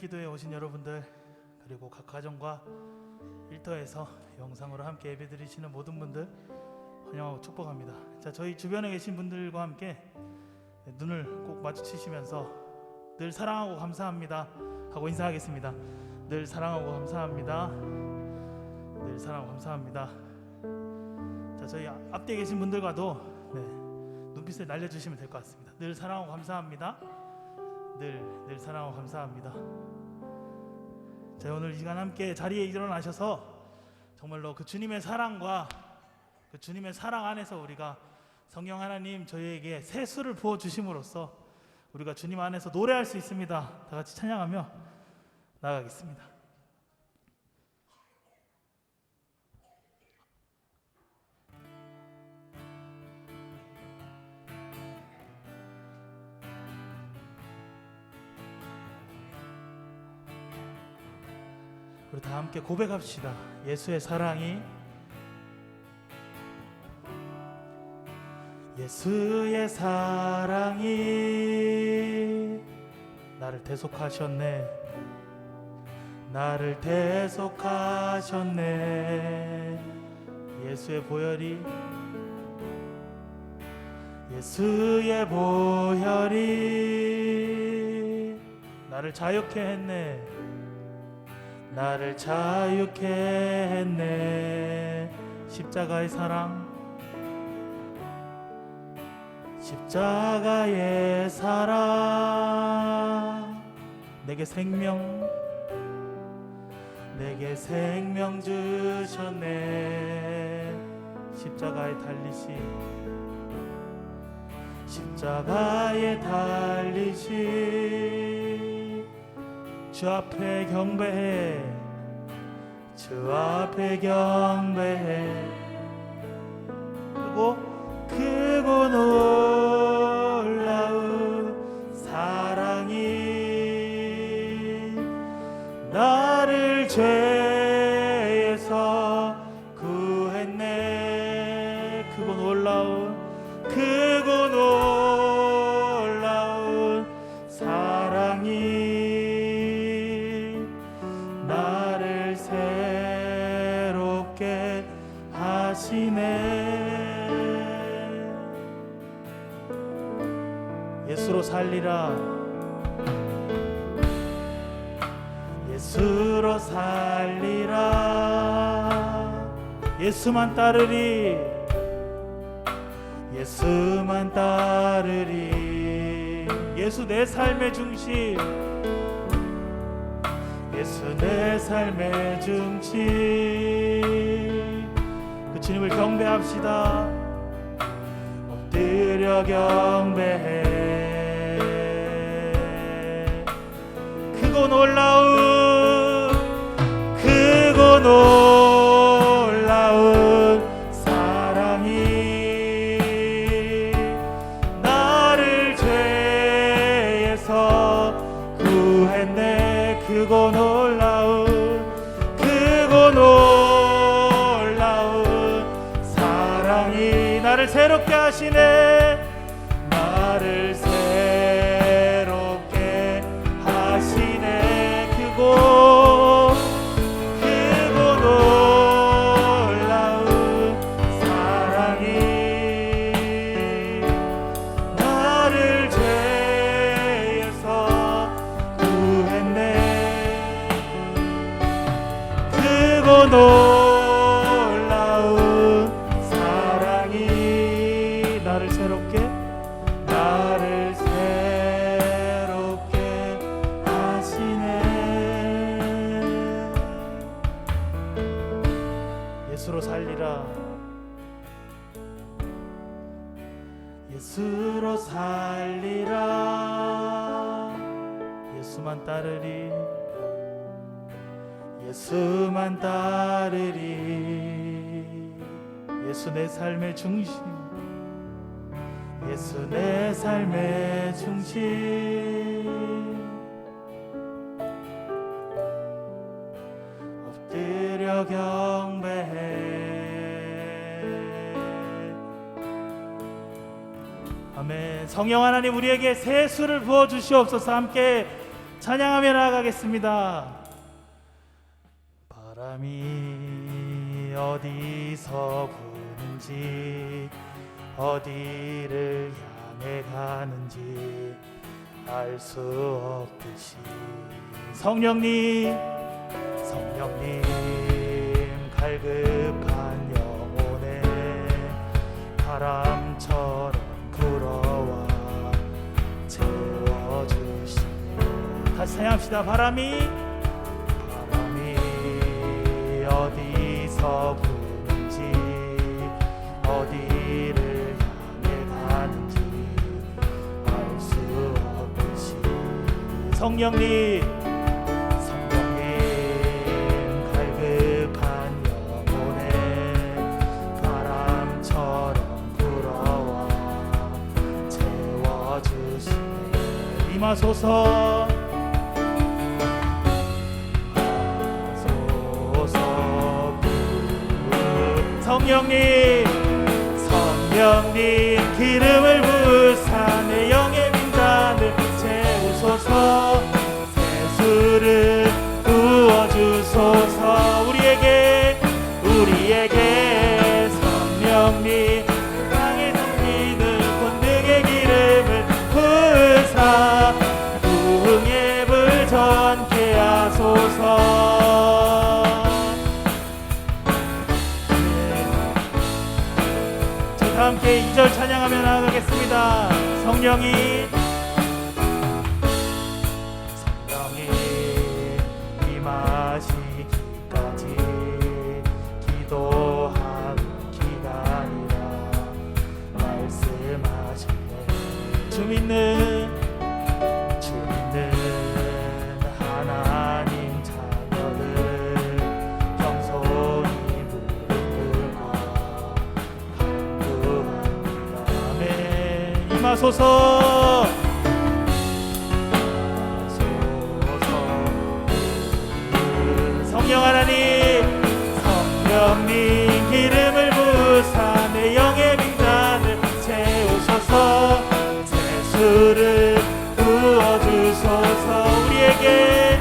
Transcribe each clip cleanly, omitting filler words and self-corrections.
기도에 오신 여러분들, 그리고 각 가정과 일터에서 영상으로 함께 예배드리시는 모든 분들 환영하고 축복합니다. 자, 저희 주변에 계신 분들과 함께 눈을 꼭 마주치시면서 늘 사랑하고 감사합니다 하고 인사하겠습니다. 늘 사랑하고 감사합니다. 늘 사랑하고 감사합니다. 자, 저희 앞뒤에 계신 분들과도 눈빛을 날려주시면 될 것 같습니다. 늘 사랑하고 감사합니다. 늘 사랑하고 감사합니다. 자, 오늘 이 시간 함께 자리에 일어나셔서 정말로 그 주님의 사랑과 그 주님의 사랑 안에서 우리가 성령 하나님 저희에게 새 수를 부어 주심으로써 우리가 주님 안에서 노래할 수 있습니다. 다 같이 찬양하며 나아가겠습니다. 우리 다 함께 고백합시다. 예수의 사랑이 나를 대속하셨네. 나를 대속하셨네. 예수의 보혈이 나를 자유케 했네. 나를 자유케 했네. 십자가의 사랑, 십자가의 사랑, 내게 생명 주셨네. 십자가에 달리시 주 앞에 경배해. 크고 놀라운 사랑이 나를 죄에서 구했네. 크고 놀라운 사랑이 나를 새롭게 하시네. 예수로 살리라. 예수로 살리라. 예수만 따르리. 예수만 따르리. 예수 내 삶의 중심. 예수 내 삶의 중심. 그 주님을 경배합시다. 엎드려 경배해. 크고 놀라운 사랑이 나를 죄에서 구했네. 크고 놀라운 사랑이 나를 새롭게 하시네. 나를 새롭게 하시네. 크고 놀라운 사랑이 나를 죄에서 구했네. 크고 놀라운 사랑이 나를 새롭게 하시네. 예수로 살리라. 예수로 살리라. 예수만 따르리. 예수만 따르리. 예수 내 삶의 중심. 예수 내 삶의 중심. 엎드려 경배해. 아멘. 성령 하나님 우리에게 새 수를 부어 주시옵소서. 함께 찬양하며 나아가겠습니다. 바람이 어디서 부는지 어디를 향해 가는지 알 수 없듯이 성령님 갈급한 영혼에 바람처럼 불어와 채워주시네. 다시 찬양합시다. 바람이 어디서 부는지 어디를 향해 가는지 알 수 없듯이 성령님 갈급한 영혼에 바람처럼 불어와 채워주시네. 임하소서. 성령님 기름을 부으사 내 영의 빈잔을 채우소서. 세수를 부어주소서. 우리에게 성령님 땅에 덮이는 권능의 기름을 부으사 부흥의 불 전케 하소서. 함께 2절 찬양하며 나아가겠습니다. 성령이 임하시기까지 기도하는 기간이라 말씀하시네. 주 믿는 하나님 자녀들 겸손히 부르고 임하소서. 성령 하나님 성령님 기름을 부으사 내 영의 빈잔을 채우소서. 세수를 부어주소서. 우리에게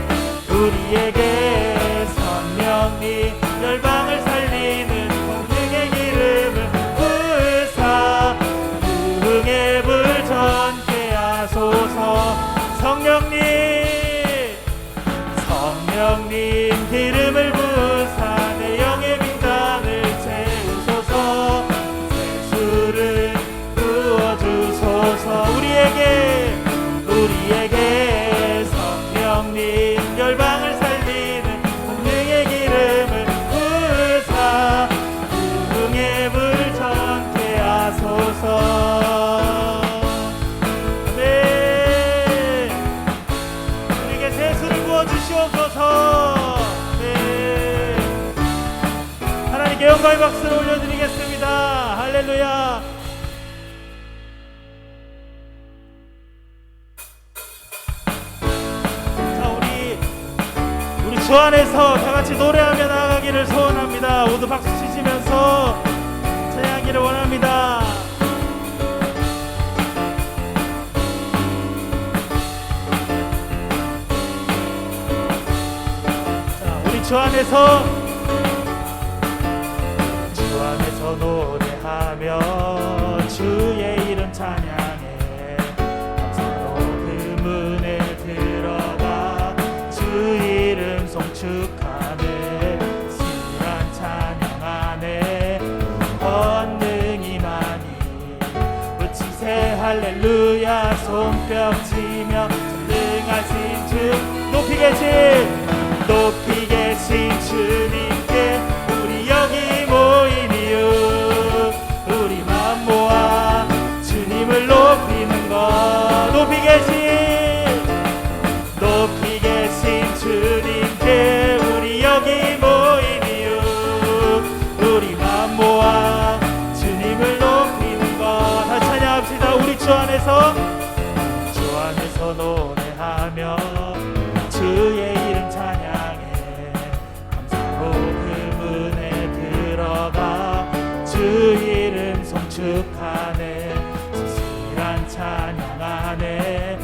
성령님 열방을 살리는 권능의 기름을 부으사 부흥의 불 전케 하소서. 성령님 기름을 부으사 내 영의 빈잔을 채우소서. 세수를 부어주소서. 우리에게 성령님 열방을 살리는 권능의 기름을 부으사 부흥의 불 전케 하소서. 네, 우리에게 세수를 부어주시옵소서. 네, 하나님께 영광의 박수를 올려드리겠습니다. 할렐루야. 주 안에서 다같이 노래하며 나아가기를 소원합니다. 모두 박수 치시면서 찬양하기를 원합니다. 자, 우리 주 안에서 노래하며 주의 이름 찬양해 감사로 그 문에 들어가 주 이름 송축하네. 신랄한 찬양하네. 권능이 많이 외치세 할렐루야. 손뼉치며 전능하신 주 높이 계신 주님께 우리 여기 모인 이유 우리 맘 모아 주님을 높이는 것. 높이 계신 주님께 우리 여기 모인 이유 우리 맘 모아 주님을 높이는 것. 다시 찬양합시다. 우리 주 안에서 노래하며 주의 이름 찬양해 감사로 그 문에 들어가 주 이름 송축하네. 진실한 찬양하네.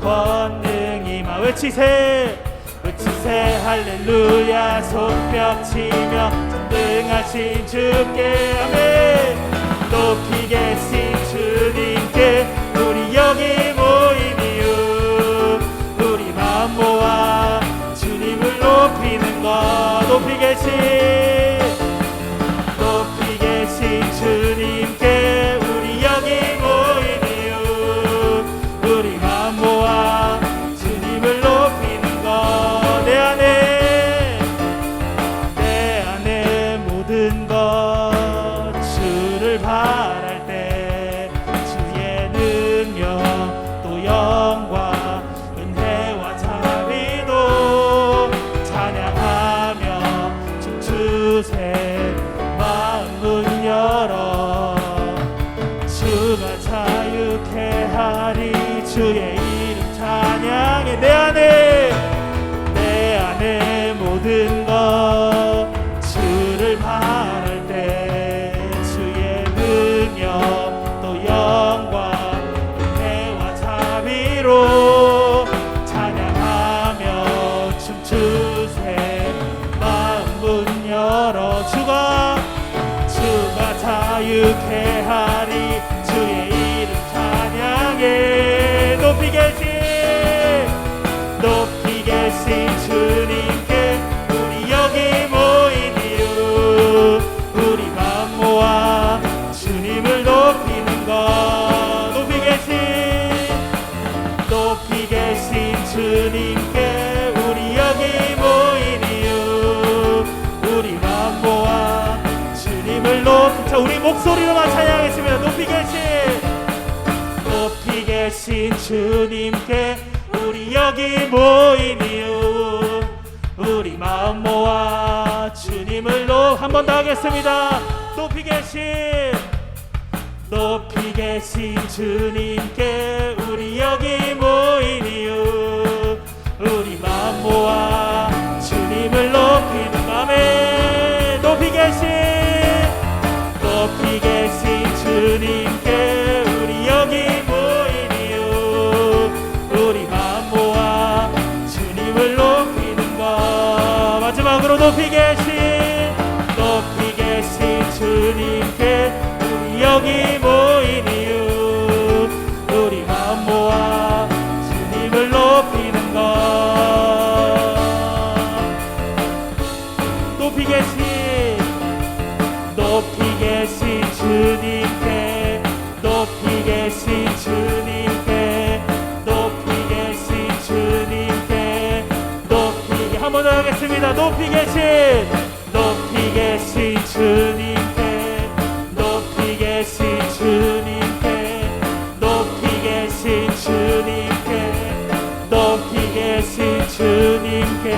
권능이 마 외치세 할렐루야. 손뼉치며 전능하신 주께 아멘. 높이 계신 주님께 우리 여기 모인 이유, 우리 마음 모아 주님을 높이는 것. 높이 계신 주님께 우리 여기 모인 이유, 우리 마음 모아 주님을 높이는 것. 내 안에 모든 것 주를 바랄 때 주의 능력 또 영광 은혜와 자비도 찬양하며 춤추세. 마음 문 열어 주가 자유케 하리. 주의 이름 찬양해. 내 안에 모든 것 주를 바랄 때 주의 능력 또 영광 은혜와 자비로 찬양하며 춤추세. 마음 문 열어 주가 자유케 하리. 주의 이름 찬양해. 높이 계신 주님께 우리 여기 모인 이유, 우리 마음 모아 주님을 높이는 것. 높이 계신 주님께 우리 여기 모인 이유, 우리 마음 모아 주님을 높이. 자, 우리 목소리로만 찬양하겠습니다. 높이 계신 주님께 우리 여기 모인 이유, 우리 마음 모아 주님을 한 번 더 하겠습니다. 높이 계신 주님께 우리 여기 모인 이유, 우리 마음 모아 주님을 높이는 맘에. 높이 계신 주님께 우리 여기 모인 이유, 우리 마음 모아 주님을 높이는 것. 마지막으로 높이 계신 주님께 우리 여기 모인 이유, 우리 마음 모아 주님을 높이는 것. 높이 계신 주님께, 높이 계신 주님께, 높이 계신 주님께, 한 번 더 하겠습니다. 높이 계신 주님께, 높이 계신 주님께, 높이 계신 주님께, 높이 계신 주님께.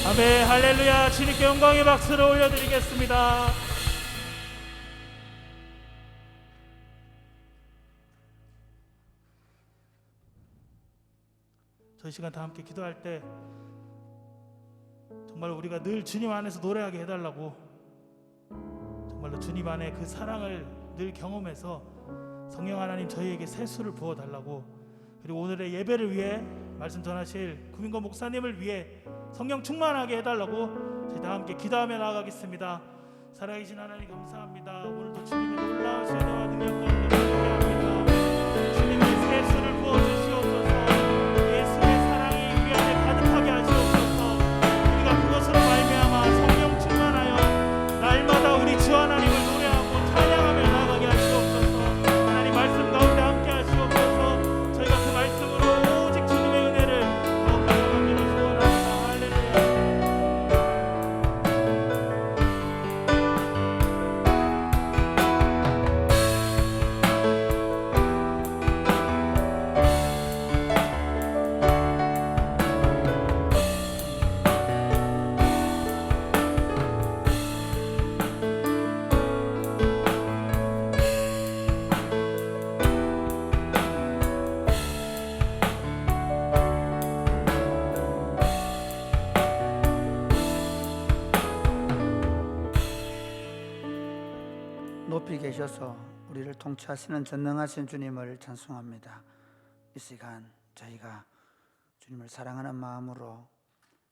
아멘. 할렐루야. 주님께 영광의 박수를 올려드리겠습니다. 저희 시간 다 함께 기도할 때 정말 우리가 늘 주님 안에서 노래하게 해달라고, 정말로 주님 안에 그 사랑을 늘 경험해서 성령 하나님 저희에게 세수를 부어달라고, 그리고 오늘의 예배를 위해 말씀 전하실 구민권 목사님을 위해 성령 충만하게 해달라고 저희 다 함께 기도하며 나아가겠습니다. 살아계신 하나님 감사합니다. 오늘도 주님의 놀라우신 은혜와 능력과 함께 합니다. 주님의 세수를 부어주시옵소서. 예수의 사랑이 우리 안에 가득하게 하시옵소서. 우리가 그것으로 말미암아 성령 충만하여 날마다 우리 주 하나님을 노래하고 찬양하며 나아가게 하시옵소서. 하나님 말씀 가운데 함께 하시옵소서. 저희가 그 말씀으로 오직 주님의 은혜를 더 경험하기를 소원합니다. 할렐루야. 높이 계셔서 우리를 통치하시는 전능하신 주님을 찬송합니다. 이 시간 저희가 주님을 사랑하는 마음으로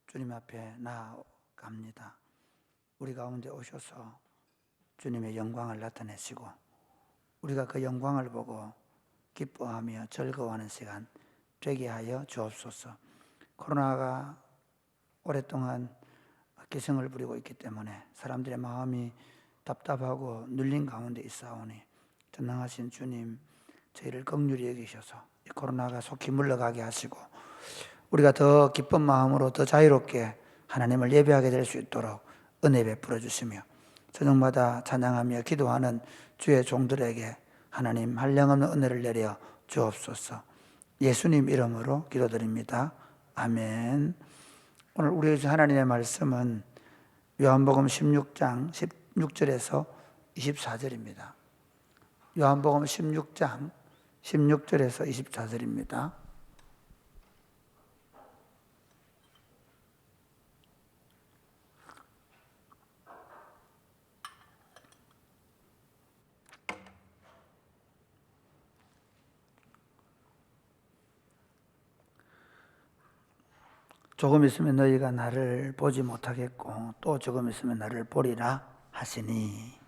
주님 앞에 나아갑니다. 우리 가운데 오셔서 주님의 영광을 나타내시고 우리가 그 영광을 보고 기뻐하며 즐거워하는 시간 되게 하여 주옵소서. 코로나가 오랫동안 기승을 부리고 있기 때문에 사람들의 마음이 답답하고 눌린 가운데 있사오니 전능하신 주님, 저희를 긍휼히 여기셔서 이 코로나가 속히 물러가게 하시고 우리가 더 기쁜 마음으로 더 자유롭게 하나님을 예배하게 될 수 있도록 은혜 베풀어 주시며 저녁마다 찬양하며 기도하는 주의 종들에게 하나님 한량없는 은혜를 내려 주옵소서. 예수님 이름으로 기도드립니다. 아멘. 오늘 우리 하나님의 말씀은 요한복음 16장 16절에서 24절입니다. 요한복음 16장 16절에서 24절입니다. 조금 있으면 너희가 나를 보지 못하겠고 또 조금 있으면 나를 보리라 하시니.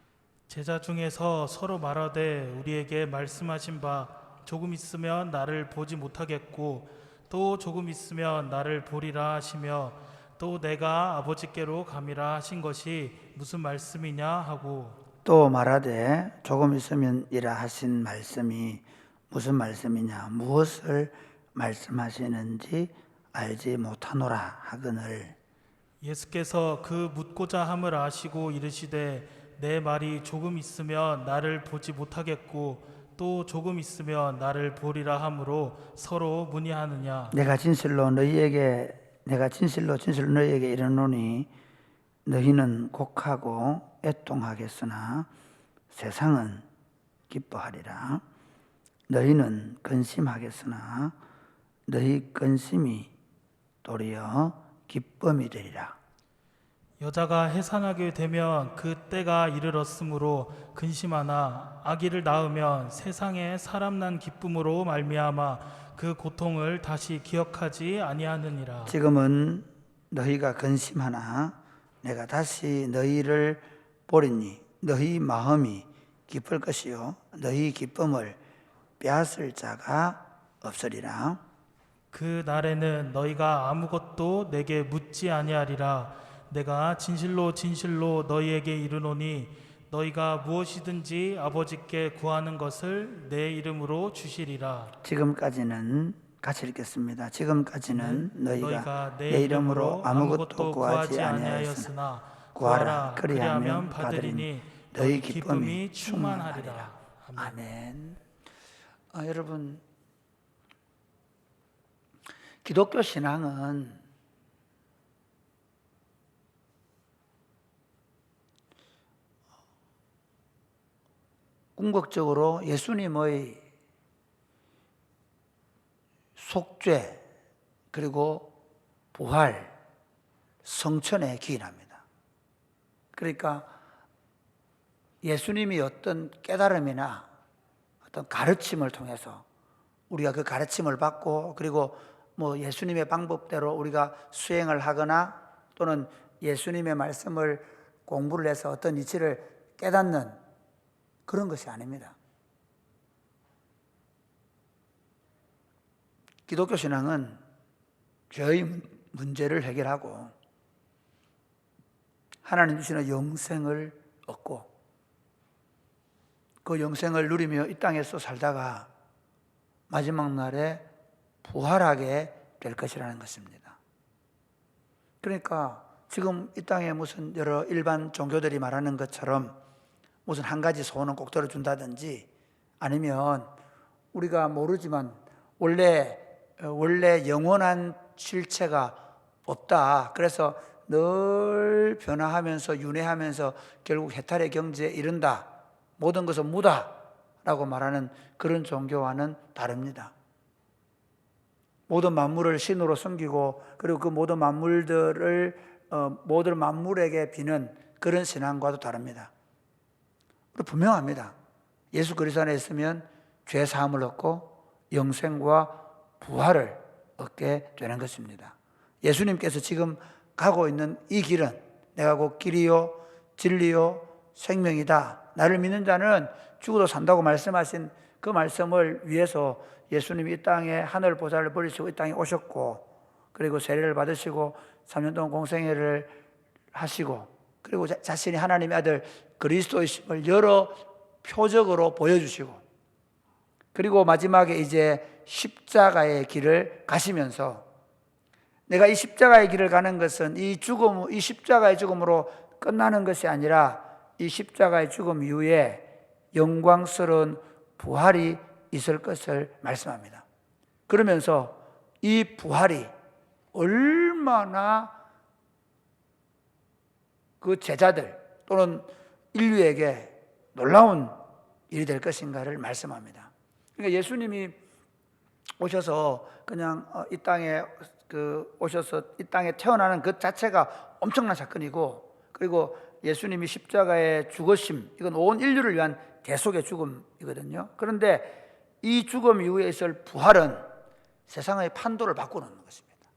제자 중에서 서로 말하되 우리에게 말씀하신 바 조금 있으면 나를 보지 못하겠고 또 조금 있으면 나를 보리라 하시며 또 내가 아버지께로 감이라 하신 것이 무슨 말씀이냐 하고 또 말하되 조금 있으면 이라 하신 말씀이 무슨 말씀이냐 무엇을 말씀하시는지 알지 못하노라 하거늘. 예수께서 그 묻고자 함을 아시고 이르시되 내 말이 조금 있으면 나를 보지 못하겠고 또 조금 있으면 나를 보리라 함으로 서로 문의하느냐. 내가 진실로 너희에게 이르노니 너희는 곡하고 애통하겠으나 세상은 기뻐하리라. 너희는 근심하겠으나 너희 근심이 도리어 기쁨이 되리라. 여자가 해산하게 되면 그 때가 이르렀으므로 근심하나 아기를 낳으면 세상에 사람 난 기쁨으로 말미암아 그 고통을 다시 기억하지 아니하느니라. 지금은 너희가 근심하나 내가 다시 너희를 보리니 너희 마음이 기쁠 것이요 너희 기쁨을 빼앗을 자가 없으리라. 그 날에는 너희가 아무것도 내게 묻지 아니하리라. 내가 진실로 진실로 너희에게 이르노니 너희가 무엇이든지 아버지께 구하는 것을 내 이름으로 주시리라. 지금까지는 같이 읽겠습니다. 지금까지는 너희가 내 이름으로 아무것도 구하지 아니하였으나 구하라 그리하면 받으리니 너희 기쁨이 충만하리라. 아멘. 여러분, 기독교 신앙은 궁극적으로 예수님의 속죄 그리고 부활, 성천에 기인합니다. 그러니까 예수님이 어떤 깨달음이나 어떤 가르침을 통해서 우리가 그 가르침을 받고 그리고 뭐 예수님의 방법대로 우리가 수행을 하거나 또는 예수님의 말씀을 공부를 해서 어떤 이치를 깨닫는 그런 것이 아닙니다. 기독교 신앙은 죄의 문제를 해결하고 하나님 주시는 영생을 얻고 그 영생을 누리며 이 땅에서 살다가 마지막 날에 부활하게 될 것이라는 것입니다. 그러니까 지금 이 땅에 무슨 여러 일반 종교들이 말하는 것처럼 무슨 한 가지 소원은 꼭 들어준다든지 아니면 우리가 모르지만 원래 영원한 실체가 없다. 그래서 늘 변화하면서 윤회하면서 결국 해탈의 경지에 이른다. 모든 것은 무다 라고 말하는 그런 종교와는 다릅니다. 모든 만물을 신으로 섬기고 그리고 그 모든 만물에게 비는 그런 신앙과도 다릅니다. 분명합니다. 예수 그리스도 안에 있으면 죄 사함을 얻고 영생과 부활을 얻게 되는 것입니다. 예수님께서 지금 가고 있는 이 길은 내가 곧 길이요 진리요 생명이다. 나를 믿는 자는 죽어도 산다고 말씀하신 그 말씀을 위해서 예수님이 이 땅에 하늘 보좌를 버리시고 이 땅에 오셨고, 그리고 세례를 받으시고 3년 동안 공생애를 하시고, 그리고 자신이 하나님의 아들 그리스도이심을 여러 표적으로 보여주시고, 그리고 마지막에 이제 십자가의 길을 가시면서, 내가 이 십자가의 길을 가는 것은 이 십자가의 죽음으로 끝나는 것이 아니라 이 십자가의 죽음 이후에 영광스러운 부활이 있을 것을 말씀합니다. 그러면서 이 부활이 얼마나 그 제자들 또는 인류에게 놀라운 일이 될 것인가를 말씀합니다. 그러니까 예수님이 오셔서 그냥 이 땅에 오셔서 이 땅에 태어나는 것 자체가 엄청난 사건이고, 그리고 예수님이 십자가에 죽으심, 이건 온 인류를 위한 대속의 죽음이거든요. 그런데 이 죽음 이후에 있을 부활은 세상의 판도를 바꾸는 것입니다.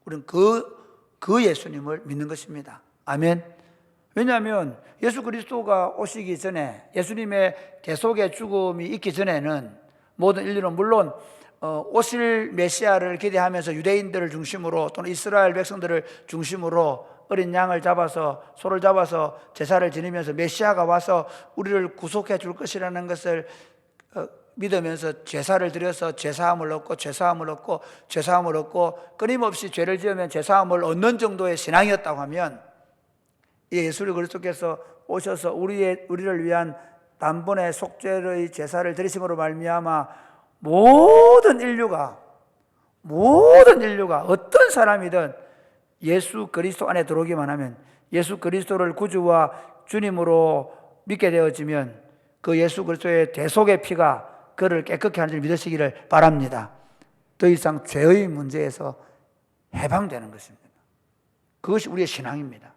우리는 그 예수님을 믿는 것입니다. 아멘. 왜냐하면 예수 그리스도가 오시기 전에, 예수님의 대속의 죽음이 있기 전에는 모든 인류는 물론 오실 메시아를 기대하면서 유대인들을 중심으로 또는 이스라엘 백성들을 중심으로 어린 양을 잡아서, 소를 잡아서 제사를 지내면서 메시아가 와서 우리를 구속해 줄 것이라는 것을 믿으면서 제사를 드려서 죄사함을 얻고 끊임없이 죄를 지으면 죄사함을 얻는 정도의 신앙이었다고 하면, 예수 그리스도께서 오셔서 우리를 위한 단번에 속죄의 제사를 드리심으로 말미암아 모든 인류가 어떤 사람이든 예수 그리스도 안에 들어오기만 하면, 예수 그리스도를 구주와 주님으로 믿게 되어지면 그 예수 그리스도의 대속의 피가 그를 깨끗게 하는 줄 믿으시기를 바랍니다. 더 이상 죄의 문제에서 해방되는 것입니다. 그것이 우리의 신앙입니다.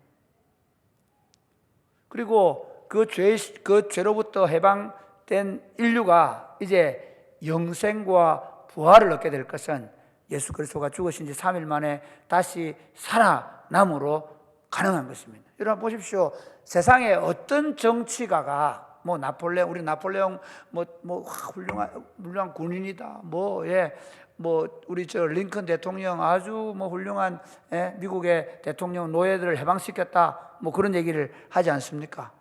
그리고 그 죄로부터 해방된 인류가 이제 영생과 부활을 얻게 될 것은 예수 그리스도가 죽으신 지 3일 만에 다시 살아남으로 가능한 것입니다. 여러분 보십시오. 세상에 어떤 정치가가 우리 나폴레옹 훌륭한 군인이다. 우리 링컨 대통령 아주 훌륭한 미국의 대통령 노예들을 해방시켰다. 그런 얘기를 하지 않습니까?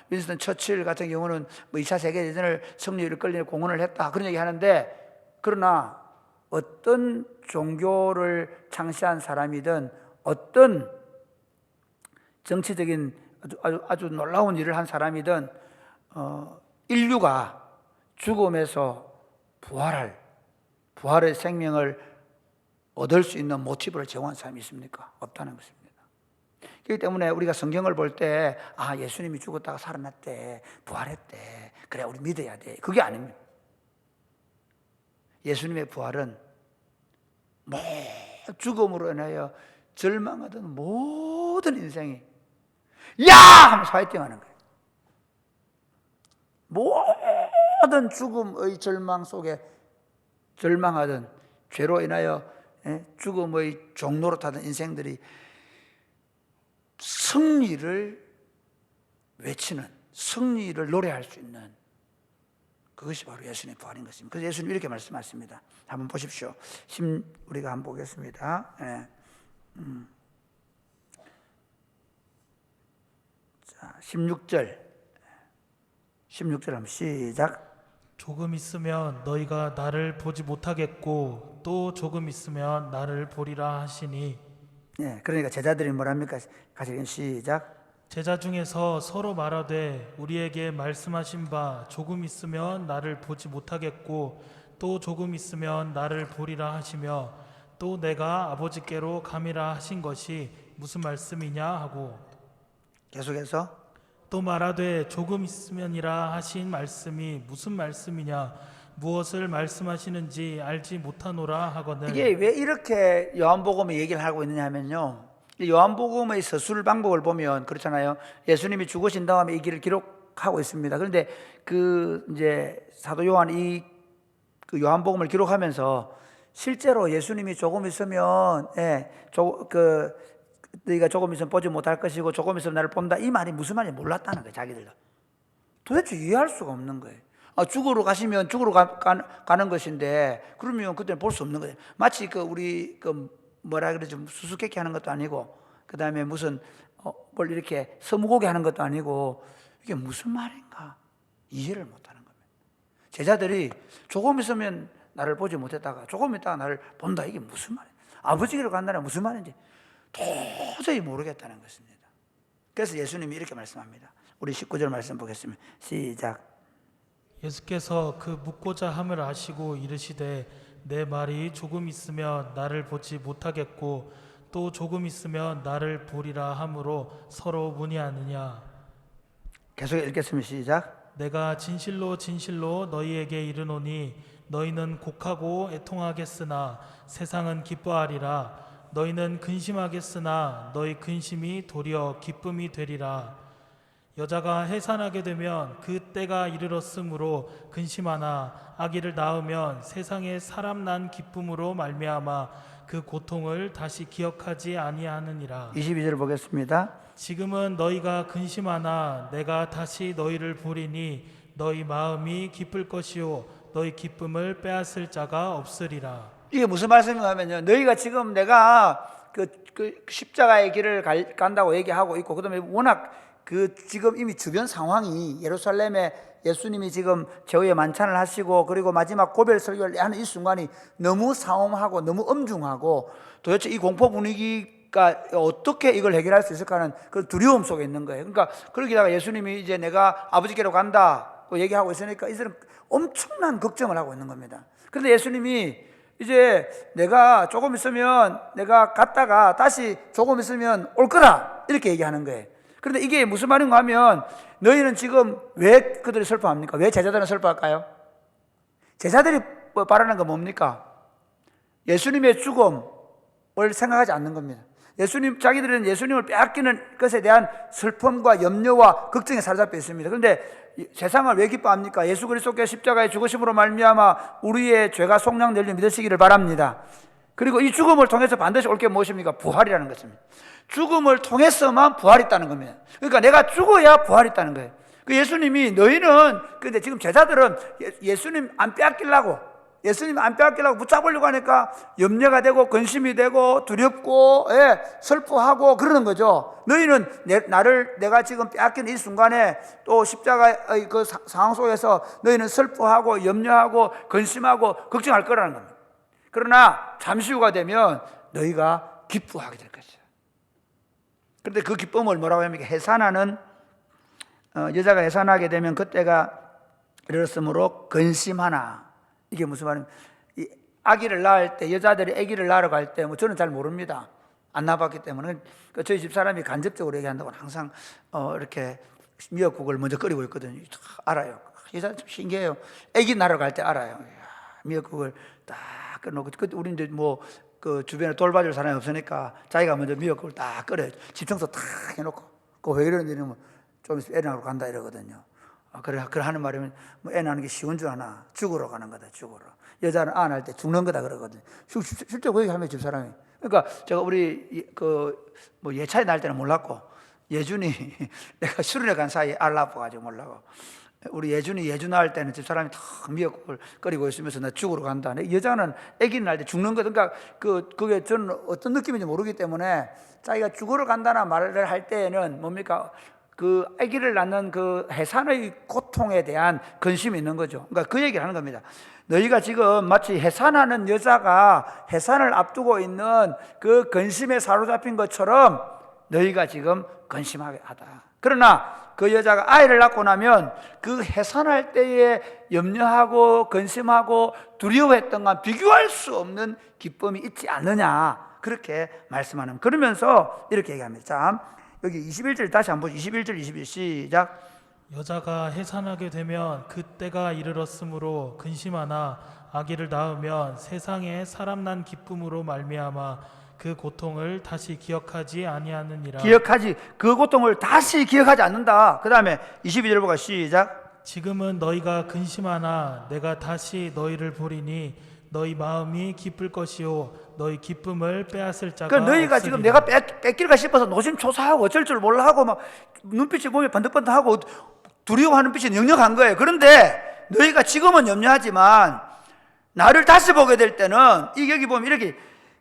윈스턴 처칠 같은 경우는 2차 세계대전을 승리를 끌리는 공헌을 했다. 그런 얘기 하는데, 그러나 어떤 종교를 창시한 사람이든 어떤 정치적인 아주 놀라운 일을 한 사람이든 인류가 죽음에서 부활의 생명을 얻을 수 있는 모티브를 제공한 사람이 있습니까? 없다는 것입니다. 그렇기 때문에 우리가 성경을 볼 때 예수님이 죽었다가 살아났대, 부활했대, 그래 우리 믿어야 돼, 그게 아닙니다. 예수님의 부활은 죽음으로 인하여 절망하던 모든 인생이 야! 하면서 화이팅하는 거예요. 모든 죽음의 절망 속에 절망하던, 죄로 인하여 죽음의 종로로 타던 인생들이 승리를 외치는, 승리를 노래할 수 있는, 그것이 바로 예수님의 부활인 것입니다. 그래서 예수님 이렇게 말씀하십니다. 한번 보십시오. 우리가 한번 보겠습니다. 자, 16절 한번 시작. 조금 있으면 너희가 나를 보지 못하겠고 또 조금 있으면 나를 보리라 하시니. 그러니까 제자들이 뭐랍니까? 같이 시작. 제자 중에서 서로 말하되 우리에게 말씀하신 바 조금 있으면 나를 보지 못하겠고 또 조금 있으면 나를 보리라 하시며, 또 내가 아버지께로 감이라 하신 것이 무슨 말씀이냐 하고, 계속해서 또 말하되 조금 있으면이라 하신 말씀이 무슨 말씀이냐, 무엇을 말씀하시는지 알지 못하노라 하거늘. 이게 왜 이렇게 요한복음에 얘기를 하고 있느냐 하면요, 요한복음의 서술 방법을 보면 그렇잖아요. 예수님이 죽으신 다음에 이 길을 기록하고 있습니다. 그런데 이제 사도 요한 이 그 요한복음을 기록하면서 실제로 예수님이 조금 있으면 너희가 조금 있으면 보지 못할 것이고 조금 있으면 나를 본다, 이 말이 무슨 말인지 몰랐다는 거예요. 자기들도 도대체 이해할 수가 없는 거예요. 죽으러 가시면 죽으러 가는 것인데 그러면 그때는 볼 수 없는 거예요. 마치 우리 뭐라 그러죠, 수수께끼 하는 것도 아니고 그 다음에 무슨 뭘 이렇게 서무고개 하는 것도 아니고 이게 무슨 말인가 이해를 못하는 겁니다. 제자들이 조금 있으면 나를 보지 못했다가 조금 있다가 나를 본다, 이게 무슨 말이야, 아버지께로 간다는 무슨 말인지 도저히 모르겠다는 것입니다. 그래서 예수님이 이렇게 말씀합니다. 우리 19절 말씀 보겠습니다. 시작. 예수께서 그 묻고자 함을 아시고 이르시되 내 말이 조금 있으면 나를 보지 못하겠고 또 조금 있으면 나를 보리라 함으로 서로 문의하느냐. 계속 읽겠습니다. 시작. 내가 진실로 진실로 너희에게 이르노니 너희는 곡하고 애통하겠으나 세상은 기뻐하리라. 너희는 근심하겠으나 너희 근심이 도리어 기쁨이 되리라. 여자가 해산하게 되면 그 때가 이르렀으므로 근심하나 아기를 낳으면 세상에 사람 난 기쁨으로 말미암아 그 고통을 다시 기억하지 아니하느니라. 22절 보겠습니다. 지금은 너희가 근심하나 내가 다시 너희를 보리니 너희 마음이 기쁠 것이요 너희 기쁨을 빼앗을 자가 없으리라. 이게 무슨 말씀인가 하면요, 너희가 지금 내가 그 십자가의 길을 간다고 얘기하고 있고, 그 다음에 워낙 지금 이미 주변 상황이 예루살렘에 예수님이 지금 제후의 만찬을 하시고 그리고 마지막 고별 설교를 하는 이 순간이 너무 상엄하고 너무 엄중하고 도대체 이 공포 분위기가 어떻게 이걸 해결할 수 있을까 하는 그 두려움 속에 있는 거예요. 그러니까 그러기다가 예수님이 이제 내가 아버지께로 간다고 얘기하고 있으니까 이들은 엄청난 걱정을 하고 있는 겁니다. 그런데 예수님이 이제 내가 조금 있으면 내가 갔다가 다시 조금 있으면 올 거라 이렇게 얘기하는 거예요. 그런데 이게 무슨 말인가 하면 너희는 지금 왜 그들이 슬퍼합니까? 왜 제자들은 슬퍼할까요? 제자들이 바라는 건 뭡니까? 예수님의 죽음을 생각하지 않는 겁니다. 자기들은 예수님을 빼앗기는 것에 대한 슬픔과 염려와 걱정에 사로잡혀 있습니다. 그런데 세상을 왜 기뻐합니까? 예수 그리스도께서 십자가의 죽으심으로 말미암아 우리의 죄가 속량될 줄 믿으시기를 바랍니다. 그리고 이 죽음을 통해서 반드시 올 게 무엇입니까? 부활이라는 것입니다. 죽음을 통해서만 부활이 있다는 겁니다. 그러니까 내가 죽어야 부활이 있다는 거예요. 예수님이 너희는, 근데 지금 제자들은 예수님 안 빼앗기려고 붙잡으려고 하니까 염려가 되고 근심이 되고 두렵고 슬퍼하고 그러는 거죠. 너희는 내가 지금 빼앗기는 이 순간에 또 십자가의 그 상황 속에서 너희는 슬퍼하고 염려하고 근심하고 걱정할 거라는 겁니다. 그러나 잠시 후가 되면 너희가 기뻐하게 될 것이에요. 그런데 그 기쁨을 뭐라고 합니까? 해산하는 여자가 해산하게 되면 그때가 이르렀으므로 근심하나. 이게 무슨 말입니까? 아기를 낳을 때, 여자들이 아기를 낳으러 갈 때, 저는 잘 모릅니다. 안 낳아봤기 때문에. 저희 집사람이 간접적으로 얘기한다고 항상 이렇게 미역국을 먼저 끓이고 있거든요. 알아요. 여자 좀 신기해요. 아기 낳으러 갈 때 알아요. 미역국을 딱 끓여놓고, 우리 이제 그 주변에 돌봐줄 사람이 없으니까 자기가 먼저 미역국을 딱 끓여요. 집 청소 딱 해놓고. 왜 이러는지 이러면 좀 있으면 애 낳으러 간다 이러거든요. 그래 하는 말이면 애 낳는 게 쉬운 줄 아나? 죽으러 가는 거다, 죽으러. 여자는 안 할 때 죽는 거다 그러거든요. 실제 그 얘기 하면 집사람이. 그러니까 제가 우리 예차에 낳을 때는 몰랐고, 예준이 내가 수련회 간 사이에 알 낳아가지고 몰라고. 우리 예주 낳을 때는 집사람이 다 미역국을 끓이고 있으면서 나 죽으러 간다. 여자는 아기 낳을 때 죽는 거다. 그러니까 그게 저는 어떤 느낌인지 모르기 때문에 자기가 죽으러 간다는 말을 할 때에는 뭡니까? 그 아기를 낳는 그 해산의 고통에 대한 근심이 있는 거죠. 그러니까 그 얘기를 하는 겁니다. 너희가 지금 마치 해산하는 여자가 해산을 앞두고 있는 그 근심에 사로잡힌 것처럼 너희가 지금 근심하게 하다. 그러나 그 여자가 아이를 낳고 나면 그 해산할 때에 염려하고 근심하고 두려워했던 건 비교할 수 없는 기쁨이 있지 않느냐, 그렇게 말씀하는. 그러면서 이렇게 얘기합니다. 자, 여기 21절 다시 한번 21절 22절 시작. 여자가 해산하게 되면 그 때가 이르렀으므로 근심하나 아기를 낳으면 세상에 사람 난 기쁨으로 말미암아 그 고통을 다시 기억하지 아니하느니라. 그 고통을 다시 기억하지 않는다. 그 다음에 22절 보고 시작. 지금은 너희가 근심하나 내가 다시 너희를 보리니 너희 마음이 기쁠 것이요 너희 기쁨을 빼앗을 자가 그러니까 너희가 지금 내가 뺏길까 싶어서 노심초사하고 어쩔 줄 몰라 하고 막 눈빛이 보면 번득번득하고 두려워하는 빛이 역력한 거예요. 그런데 너희가 지금은 염려하지만 나를 다시 보게 될 때는 여기 보면 이렇게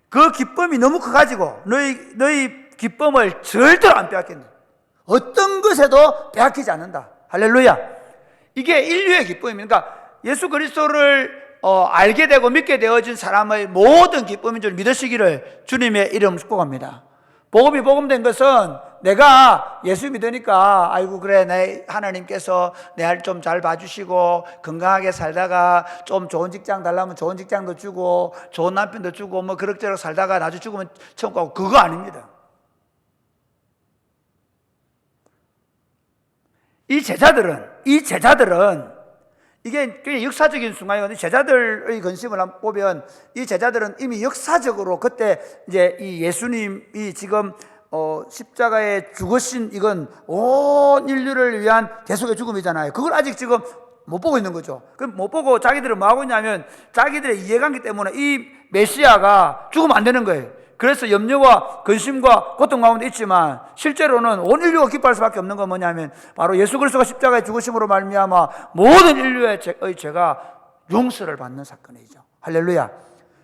그 기쁨이 너무 커가지고 너희 기쁨을 절대로 안 빼앗긴다. 어떤 것에도 빼앗기지 않는다. 할렐루야. 이게 인류의 기쁨입니다. 그러니까 예수 그리스도를 알게 되고 믿게 되어진 사람의 모든 기쁨인 줄 믿으시기를 주님의 이름 축복합니다. 복음이 복음된 것은 내가 예수 믿으니까 아이고 그래 내 하나님께서 내 할 좀 잘 봐주시고 건강하게 살다가 좀 좋은 직장 달라면 좋은 직장도 주고 좋은 남편도 주고 뭐 그럭저럭 살다가 나중에 죽으면 천국 가고 그거 아닙니다. 이 제자들은 이게 굉장히 역사적인 순간이거든요. 제자들의 근심을 한번 보면 이 제자들은 이미 역사적으로 그때 이제 이 예수님이 지금 십자가에 죽으신 이건 온 인류를 위한 대속의 죽음이잖아요. 그걸 아직 지금 못 보고 있는 거죠. 그럼 못 보고 자기들은 뭐 하고 있냐면 자기들의 이해관계 때문에 이 메시아가 죽으면 안 되는 거예요. 그래서 염려와 근심과 고통 가운데 있지만 실제로는 온 인류가 기뻐할 수밖에 없는 건 뭐냐면 바로 예수 그리스도가 십자가에 죽으심으로 말미암아 모든 인류의 죄가 용서를 받는 사건이죠. 할렐루야.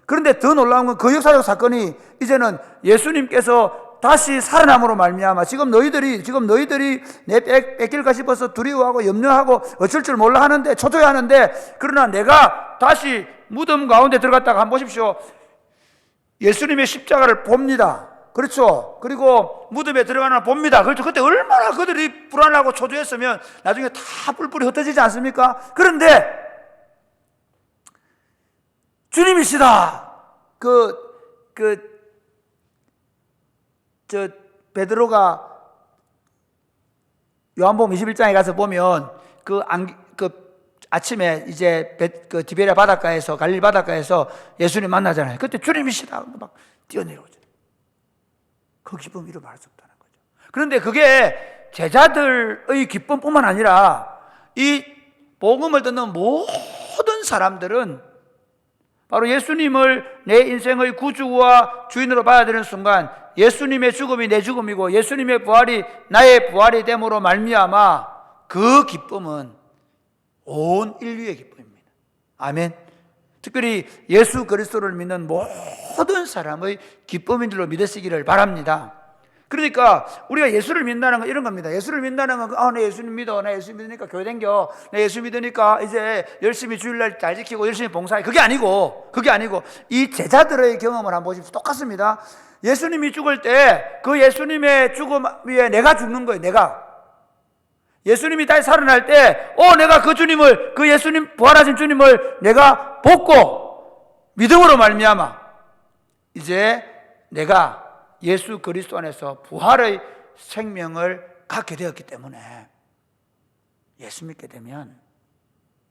그런데 더 놀라운 건 그 역사적 사건이 이제는 예수님께서 다시 살아남으로 말미암아 지금 너희들이 내 뺏길까 싶어서 두려워하고 염려하고 어쩔 줄 몰라 하는데 초조해하는데 그러나 내가 다시 무덤 가운데 들어갔다가 한번 보십시오. 예수님의 십자가를 봅니다. 그렇죠. 그리고 무덤에 들어가나 봅니다. 그렇죠. 그때 얼마나 그들이 불안하고 초조했으면 나중에 다 뿔뿔이 흩어지지 않습니까? 그런데 주님이시다. 베드로가 요한복음 21장에 가서 보면 아침에 이제 그 디베랴 바닷가에서 갈릴리 바닷가에서 예수님 만나잖아요. 그때 주님이시다 막 뛰어내려오죠. 그 기쁨 이루 말할 수 없다는 거죠. 그런데 그게 제자들의 기쁨뿐만 아니라 이 복음을 듣는 모든 사람들은 바로 예수님을 내 인생의 구주와 주인으로 받아들이는 순간 예수님의 죽음이 내 죽음이고 예수님의 부활이 나의 부활이 됨으로 말미암아 그 기쁨은 온 인류의 기쁨입니다. 아멘. 특별히 예수 그리스도를 믿는 모든 사람의 기쁨인 줄로 믿으시기를 바랍니다. 그러니까 우리가 예수를 믿는다는 건 이런 겁니다. 예수를 믿는다는 건 내 예수님 믿어. 나 예수 믿으니까 교회 다녀. 나 예수 믿으니까 이제 열심히 주일날 잘 지키고 열심히 봉사해. 그게 아니고 이 제자들의 경험을 한번 보십시오. 똑같습니다. 예수님이 죽을 때 그 예수님의 죽음 위에 내가 죽는 거예요. 내가. 예수님이 다시 살아날 때, 내가 그 예수님, 부활하신 주님을 내가 복고, 믿음으로 말미암아, 이제 내가 예수 그리스도 안에서 부활의 생명을 갖게 되었기 때문에 예수 믿게 되면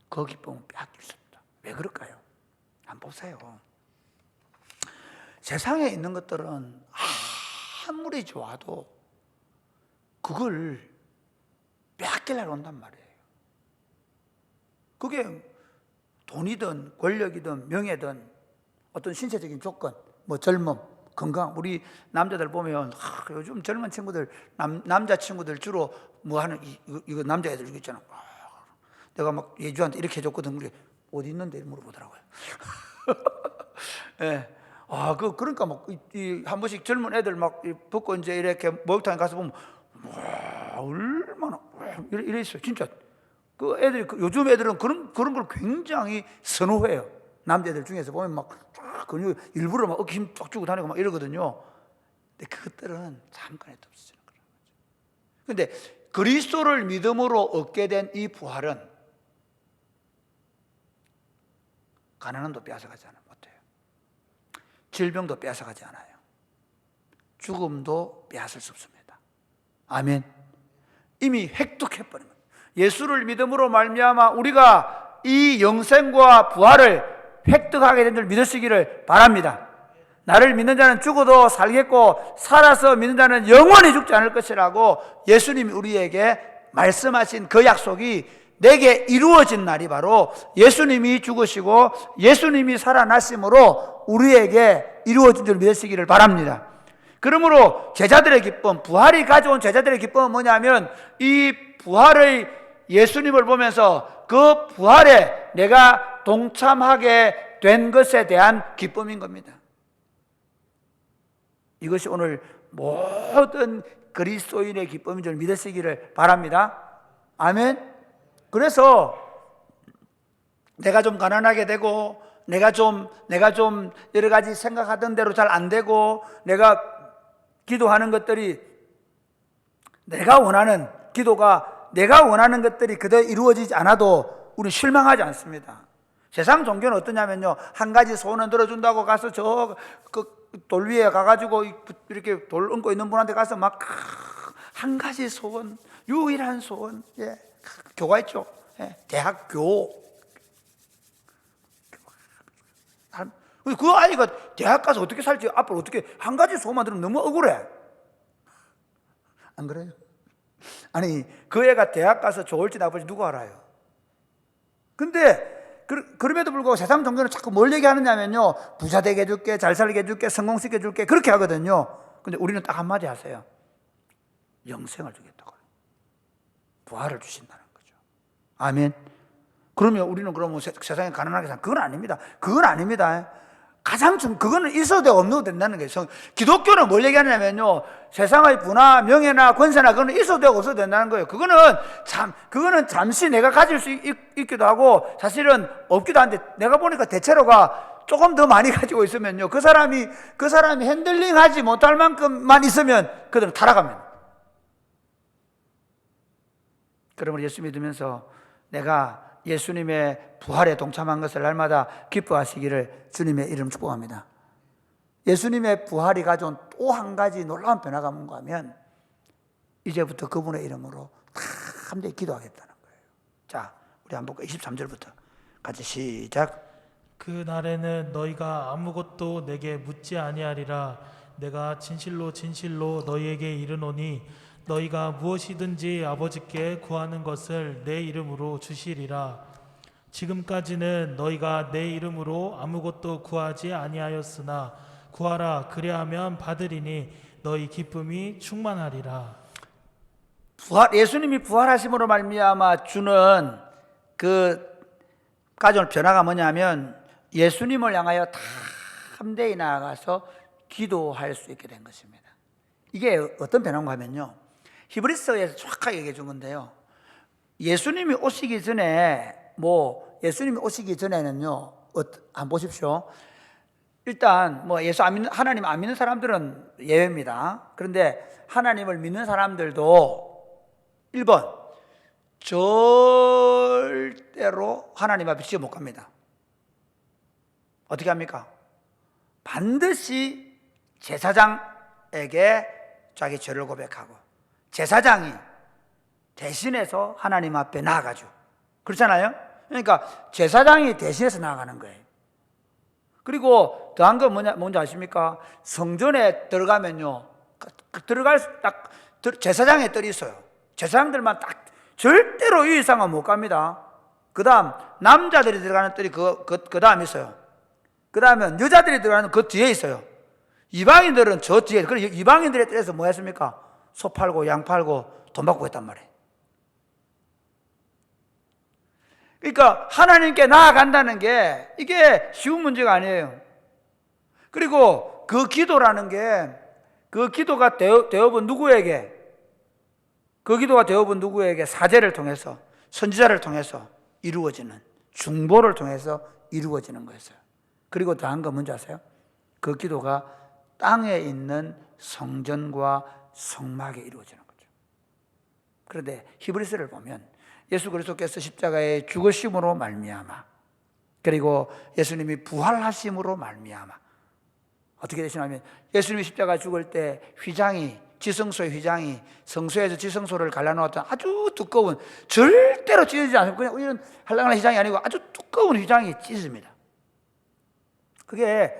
그 기쁨은 빼앗길 수 없다. 왜 그럴까요? 한번 보세요. 세상에 있는 것들은 아무리 좋아도 그걸 빼앗기려고 한단 말이에요. 그게 돈이든 권력이든 명예든 어떤 신체적인 조건, 뭐 젊음, 건강. 우리 남자들 보면 요즘 젊은 친구들, 남자 친구들 주로 뭐 하는 이거 남자애들 중에 있잖아. 내가 막 예주한테 이렇게 해줬거든. 우리 어디 있는데 물어보더라고요. 예. 그러니까 막 한 번씩 젊은 애들 막 벗고 이제 이렇게 목욕탕에 가서 보면 얼마나 이래 있어요. 진짜 그 애들이 요즘 애들은 그런 걸 굉장히 선호해요. 남자들 중에서 보면 막 근육 일부러 막 어깨 힘 쫙 주고 다니고 막 이러거든요. 근데 그것들은 잠깐에 없어지는 거라는 거죠. 근데 그리스도를 믿음으로 얻게 된 이 부활은 가난함도 빼앗아가지 못해요. 질병도 빼앗아가지 않아요. 죽음도 빼앗을 수 없습니다. 아멘. 이미 획득해버린 거예요. 예수를 믿음으로 말미암아 우리가 이 영생과 부활을 획득하게 된 줄 믿으시기를 바랍니다. 나를 믿는 자는 죽어도 살겠고 살아서 믿는 자는 영원히 죽지 않을 것이라고 예수님이 우리에게 말씀하신 그 약속이 내게 이루어진 날이 바로 예수님이 죽으시고 예수님이 살아나심으로 우리에게 이루어진 줄 믿으시기를 바랍니다. 그러므로 제자들의 기쁨, 부활이 가져온 제자들의 기쁨은 뭐냐면 이 부활의 예수님을 보면서 그 부활에 내가 동참하게 된 것에 대한 기쁨인 겁니다. 이것이 오늘 모든 그리스도인의 기쁨인 줄 믿으시기를 바랍니다. 아멘. 그래서 내가 좀 가난하게 되고 내가 좀 여러 가지 생각하던 대로 잘 안 되고 내가 기도하는 것들이 내가 원하는 기도가 내가 원하는 것들이 그대로 이루어지지 않아도 우리 실망하지 않습니다. 세상 종교는 어떠냐면요, 한 가지 소원은 들어준다고 가서 저 돌 위에 가가지고 이렇게 돌 얹고 있는 분한테 가서 막 한 가지 소원, 유일한 소원, 예, 교가 있죠. 예, 대학교. 그 아이가 대학 가서 어떻게 살지 앞으로 어떻게 한 가지 소원만 들으면 너무 억울해. 안 그래요? 아니 그 애가 대학 가서 좋을지 나쁠지 누가 알아요? 근데 그럼에도 불구하고 세상 종교는 자꾸 뭘 얘기하느냐면요, 부자 되게 해줄게, 잘 살게 해줄게, 성공시켜 줄게, 그렇게 하거든요. 근데 우리는 딱 한마디 하세요. 영생을 주겠다고, 부활을 주신다는 거죠. 아멘. 그러면 우리는 그러면 세상에 가난하게 산 그건 아닙니다. 그건 아닙니다. 그거는 있어도 되고 없어도 된다는 거예요. 기독교는 뭘 얘기하냐면요, 세상의 부나 명예나 권세나 그거는 있어도 되고 없어도 된다는 거예요. 그거는 잠시 내가 가질 수 있기도 하고 사실은 없기도 한데, 내가 보니까 대체로가 조금 더 많이 가지고 있으면요, 그 사람이 핸들링하지 못할 만큼만 있으면 그들은 타락합니다. 그러므로 예수 믿으면서 내가 예수님의 부활에 동참한 것을 날마다 기뻐하시기를 주님의 이름 축복합니다. 예수님의 부활이 가져온 또 한 가지 놀라운 변화가 뭔가 하면 이제부터 그분의 이름으로 다 함께 기도하겠다는 거예요. 자, 우리 한번 볼까요? 23절부터 같이 시작. 그 날에는 너희가 아무것도 내게 묻지 아니하리라. 내가 진실로 진실로 너희에게 이르노니 너희가 무엇이든지 아버지께 구하는 것을 내 이름으로 주시리라. 지금까지는 너희가 내 이름으로 아무것도 구하지 아니하였으나 구하라, 그리하면 받으리니 너희 기쁨이 충만하리라. 예수님이 부활하심으로 말미암아 주는 그 가져올 변화가 뭐냐면 예수님을 향하여 다 함대히 나아가서 기도할 수 있게 된 것입니다. 이게 어떤 변화인가 하면요, 히브리서에서 정확하게 얘기해 준 건데요, 예수님이 오시기 전에는요, 한번 보십시오. 일단 하나님 안 믿는 사람들은 예외입니다. 그런데 하나님을 믿는 사람들도 1번 절대로 하나님 앞에 지어 못 갑니다. 어떻게 합니까? 반드시 제사장에게 자기 죄를 고백하고 제사장이 대신해서 하나님 앞에 나아가죠. 그렇잖아요? 그러니까 제사장이 대신해서 나아가는 거예요. 그리고 더한 건 뭔지 아십니까? 성전에 들어가면요, 제사장의 뜰이 있어요. 제사장들만 딱 절대로 이 이상은 못 갑니다. 그 다음 남자들이 들어가는 뜰이 그 다음 있어요. 그 다음에 여자들이 들어가는 그 뒤에 있어요. 이방인들은 저 뒤에. 그래서 이방인들의 뜰에서 뭐 했습니까? 소 팔고 양 팔고 돈 받고 했단 말이에요. 그러니까 하나님께 나아간다는 게 이게 쉬운 문제가 아니에요. 그리고 그 기도라는 게, 그 기도가 되어본 누구에게, 사제를 통해서, 선지자를 통해서 이루어지는, 중보를 통해서 이루어지는 거였어요. 그리고 더한 건 뭔지 아세요? 그 기도가 땅에 있는 성전과 성막에 이루어지는 거죠. 그런데 히브리서를 보면 예수 그리스도께서 십자가에 죽으심으로 말미암아, 그리고 예수님이 부활하심으로 말미암아 어떻게 되시냐면, 예수님이 십자가 죽을 때 지성소의 휘장이 성소에서 지성소를 갈라놓았던 아주 두꺼운, 절대로 찢어지지 않습니다. 그냥 우리는 할랑할랑 휘장이 아니고 아주 두꺼운 휘장이 찢어집니다. 그게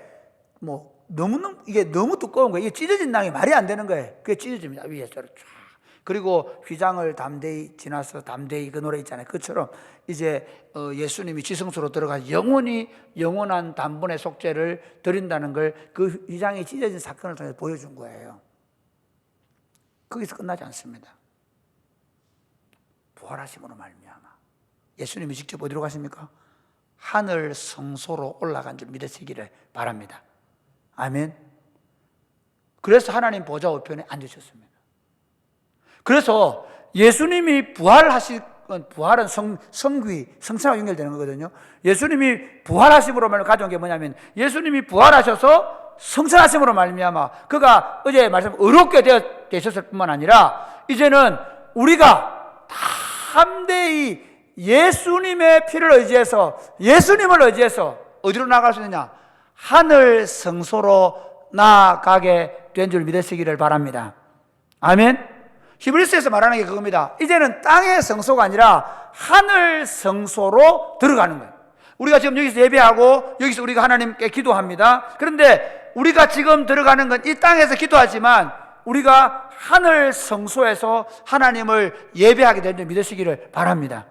이게 너무 두꺼운 거예요. 이게 찢어진 낭이 말이 안 되는 거예요. 그게 찢어집니다. 위에서 쫙. 그리고 휘장을 담대히 지나서 담대히 그 노래 있잖아요. 그처럼 이제 예수님이 지성소로 들어가 영원한 단번의 속죄를 드린다는 걸 그 휘장이 찢어진 사건을 통해서 보여준 거예요. 거기서 끝나지 않습니다. 부활하심으로 말미암아 예수님이 직접 어디로 가십니까? 하늘 성소로 올라간 줄 믿으시기를 바랍니다. 아멘. 그래서 하나님 보좌 우편에 앉으셨습니다. 그래서 예수님이 부활은 성찬하고 연결되는 거거든요. 예수님이 부활하심으로 가져온 게 뭐냐면 예수님이 부활하셔서 성찬하심으로 말미암아 그가 어제 말씀 의롭게 되셨을 뿐만 아니라 이제는 우리가 담대히 예수님의 피를 의지해서 예수님을 의지해서 어디로 나갈 수 있느냐? 하늘 성소로 나아가게 된 줄 믿으시기를 바랍니다. 아멘. 히브리서에서 말하는 게 그겁니다. 이제는 땅의 성소가 아니라 하늘 성소로 들어가는 거예요. 우리가 지금 여기서 예배하고 여기서 우리가 하나님께 기도합니다. 그런데 우리가 지금 들어가는 건 이 땅에서 기도하지만 우리가 하늘 성소에서 하나님을 예배하게 된 줄 믿으시기를 바랍니다.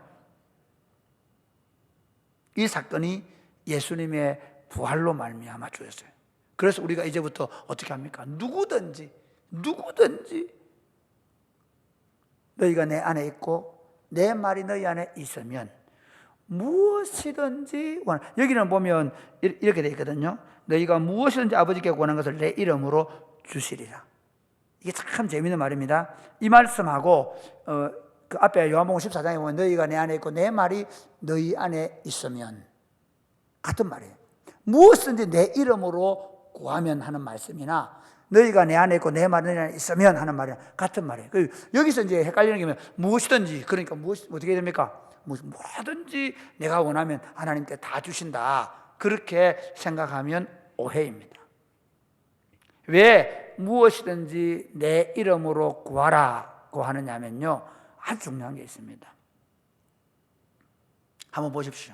이 사건이 예수님의 부활로 말미암아 주었어요. 그래서 우리가 이제부터 어떻게 합니까? 누구든지 너희가 내 안에 있고 내 말이 너희 안에 있으면 무엇이든지 여기는 보면 이렇게 되어 있거든요. 너희가 무엇이든지 아버지께 원하는 것을 내 이름으로 주시리라. 이게 참 재미있는 말입니다. 이 말씀하고 그 앞에 요한복음 14장에 보면 너희가 내 안에 있고 내 말이 너희 안에 있으면 같은 말이에요. 무엇이든지 내 이름으로 구하면 하는 말씀이나 너희가 내 안에 있고 내 말이 너희 안에 있으면 하는 말이랑 같은 말이에요. 여기서 이제 헷갈리는 게 무엇이든지 그러니까 어떻게 됩니까? 뭐든지 내가 원하면 하나님께 다 주신다. 그렇게 생각하면 오해입니다. 왜 무엇이든지 내 이름으로 구하라고 하느냐면요. 아주 중요한 게 있습니다. 한번 보십시오.